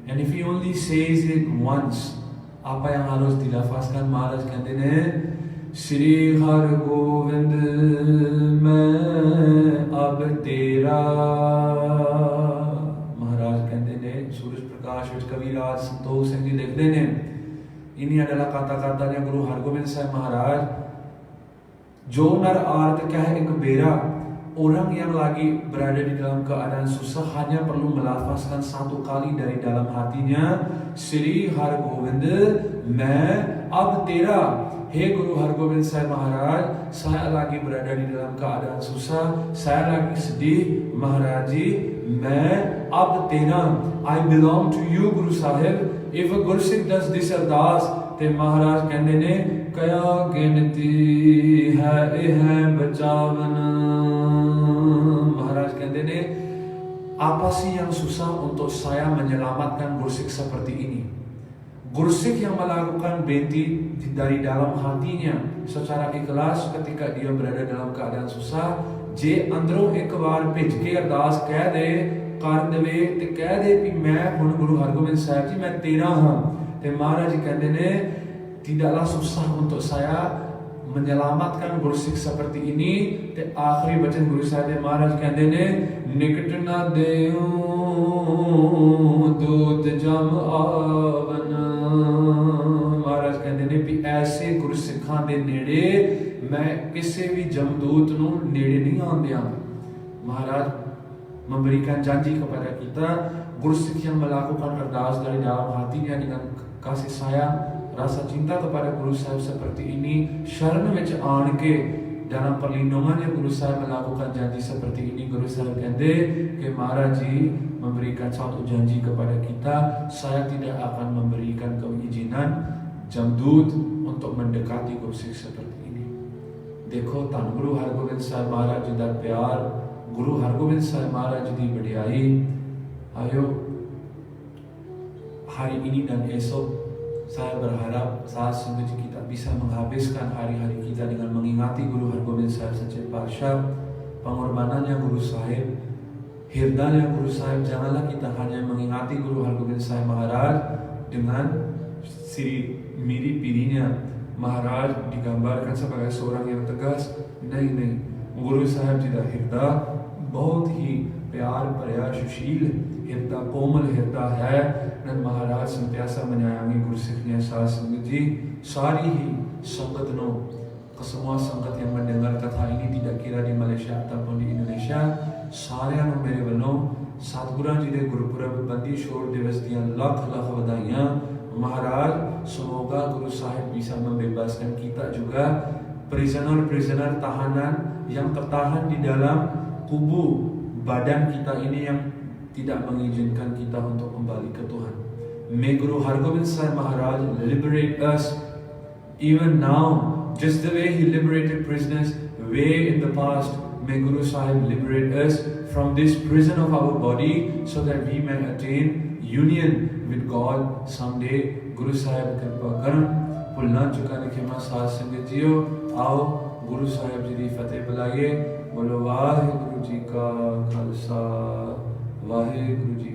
and if he only says it once, apa yang harus dilafazkan? Maharaj कहते हैं श्री हर गोविंद मैं अब तेरा। महाराज कहते हैं सूरज प्रकाश कविराज संतोष सिंह जी लिखते हैं ini adalah kata-katanya Guru Hargobind Sahib Maharaj। जो नर आर्त कह एक बेरा, orang yang lagi berada di dalam keadaan susah hanya perlu melafazkan satu kali dari dalam hatinya Sri Har Gobind मैं अब तेरा। हे Guru Hargobind Sahib Maharaj, saya lagi berada di dalam keadaan susah, saya lagi sedih, Maharaj ji मैं अब तेरा, I belong to you Guru Sahib। If a Gursikh does this ardas, then Maharaj कहते ने कया गिनती ਇਹ ਬਚਾਵਨ। Maharaj कहते ne, apa sih yang susah untuk saya menyelamatkan Gursik seperti ini? Gursik yang melakukan benti dari dalam hatinya secara ikhlas ketika dia berada dalam keadaan susah, je अंदरों एक बार भिज के अरदास कह दे कर देवे ते कह दे कि मैं हुण गुरु हरगोबिंद साहिब जी मैं तेरा हां, ते महाराज जी कहते ने tidaklah susah untuk saya menyelamatkan Gursik seperti ini। ते आखिरी वचन गुरु साहिब महाराज कहते ने, निकट ना देऊं दूत जम आवन। महाराज कहते ने भी ऐसे गुरसिखां दे नेड़े मैं किसी भी जमदूत नूं नेड़े नहीं आंदिया। महाराज memberikan janji kepada kita, Gursik yang melakukan ardas dari dalam hatinya dengan kasih sayang, rasa cinta kepada Guru Sahib seperti ini, sharan vich aan ke dalam perlindungannya Guru Sahib melakukan janji seperti ini। Guru Sahib कहते कि Maharaj ji memberikan satu janji kepada kita, saya tidak akan memberikan keizinan jamdut untuk mendekati Gursik seperti ini। देखो धन गुरु हरगोबिंद साहिब महाराज जी दा प्यार, गुरु हरगोबिंद साहिब महाराज जी दी वडियाई। Ayo hari ini dan esok saya berharap saat sungguh kita bisa menghabiskan hari-hari kita dengan mengingati Guru Hargobind Sahib Sache Patsha, pengorbanannya Guru Sahib, hirdanya Guru Sahib. Janganlah kita hanya mengingati Guru Hargobind Sahib Maharaj dengan miri pirinya. Maharaj digambarkan sebagai seorang yang tegas, नहीं, Guru Sahib जी दा हिरदा बहुत ही प्यार भरिया सुशील हिरदा कोमल हिरदा है। नंद महाराज संत्यासा मनायांगे Gursik ने साथ संगत जी सारी ही संगत नो, semua संगत yang mendengar kata ini tidak kira di Malaysia ataupun di Indonesia, सारियां नु मेरे ਵੱਲੋਂ सतगुरां जी दे गुरपुरब बंदी छोड़ दिवस ਦੀਆਂ ਲੱਖ ਲੱਖ ਵਧਾਈਆਂ। महाराज semoga Guru Sahib bisa membebaskan kita juga prisoner tahanan yang tertahan di dalam kubu badan kita ini yang tidak mengizinkan kita untuk kembali ke Tuhan. May Guru Hargobind Sahib Maharaj liberate us even now, just the way he liberated prisoners way in the past. May Guru Sahib liberate us from this prison of our body so that we may attain union with God someday। Guru Sahib कृपा करन, भुलना चुकाने खेमा साथ संगत जियो। आओ गुरु साहिब जी की फतेह बुलाइए। बोलो वाहिगुरु जी का खालसा वाहिगुरु जी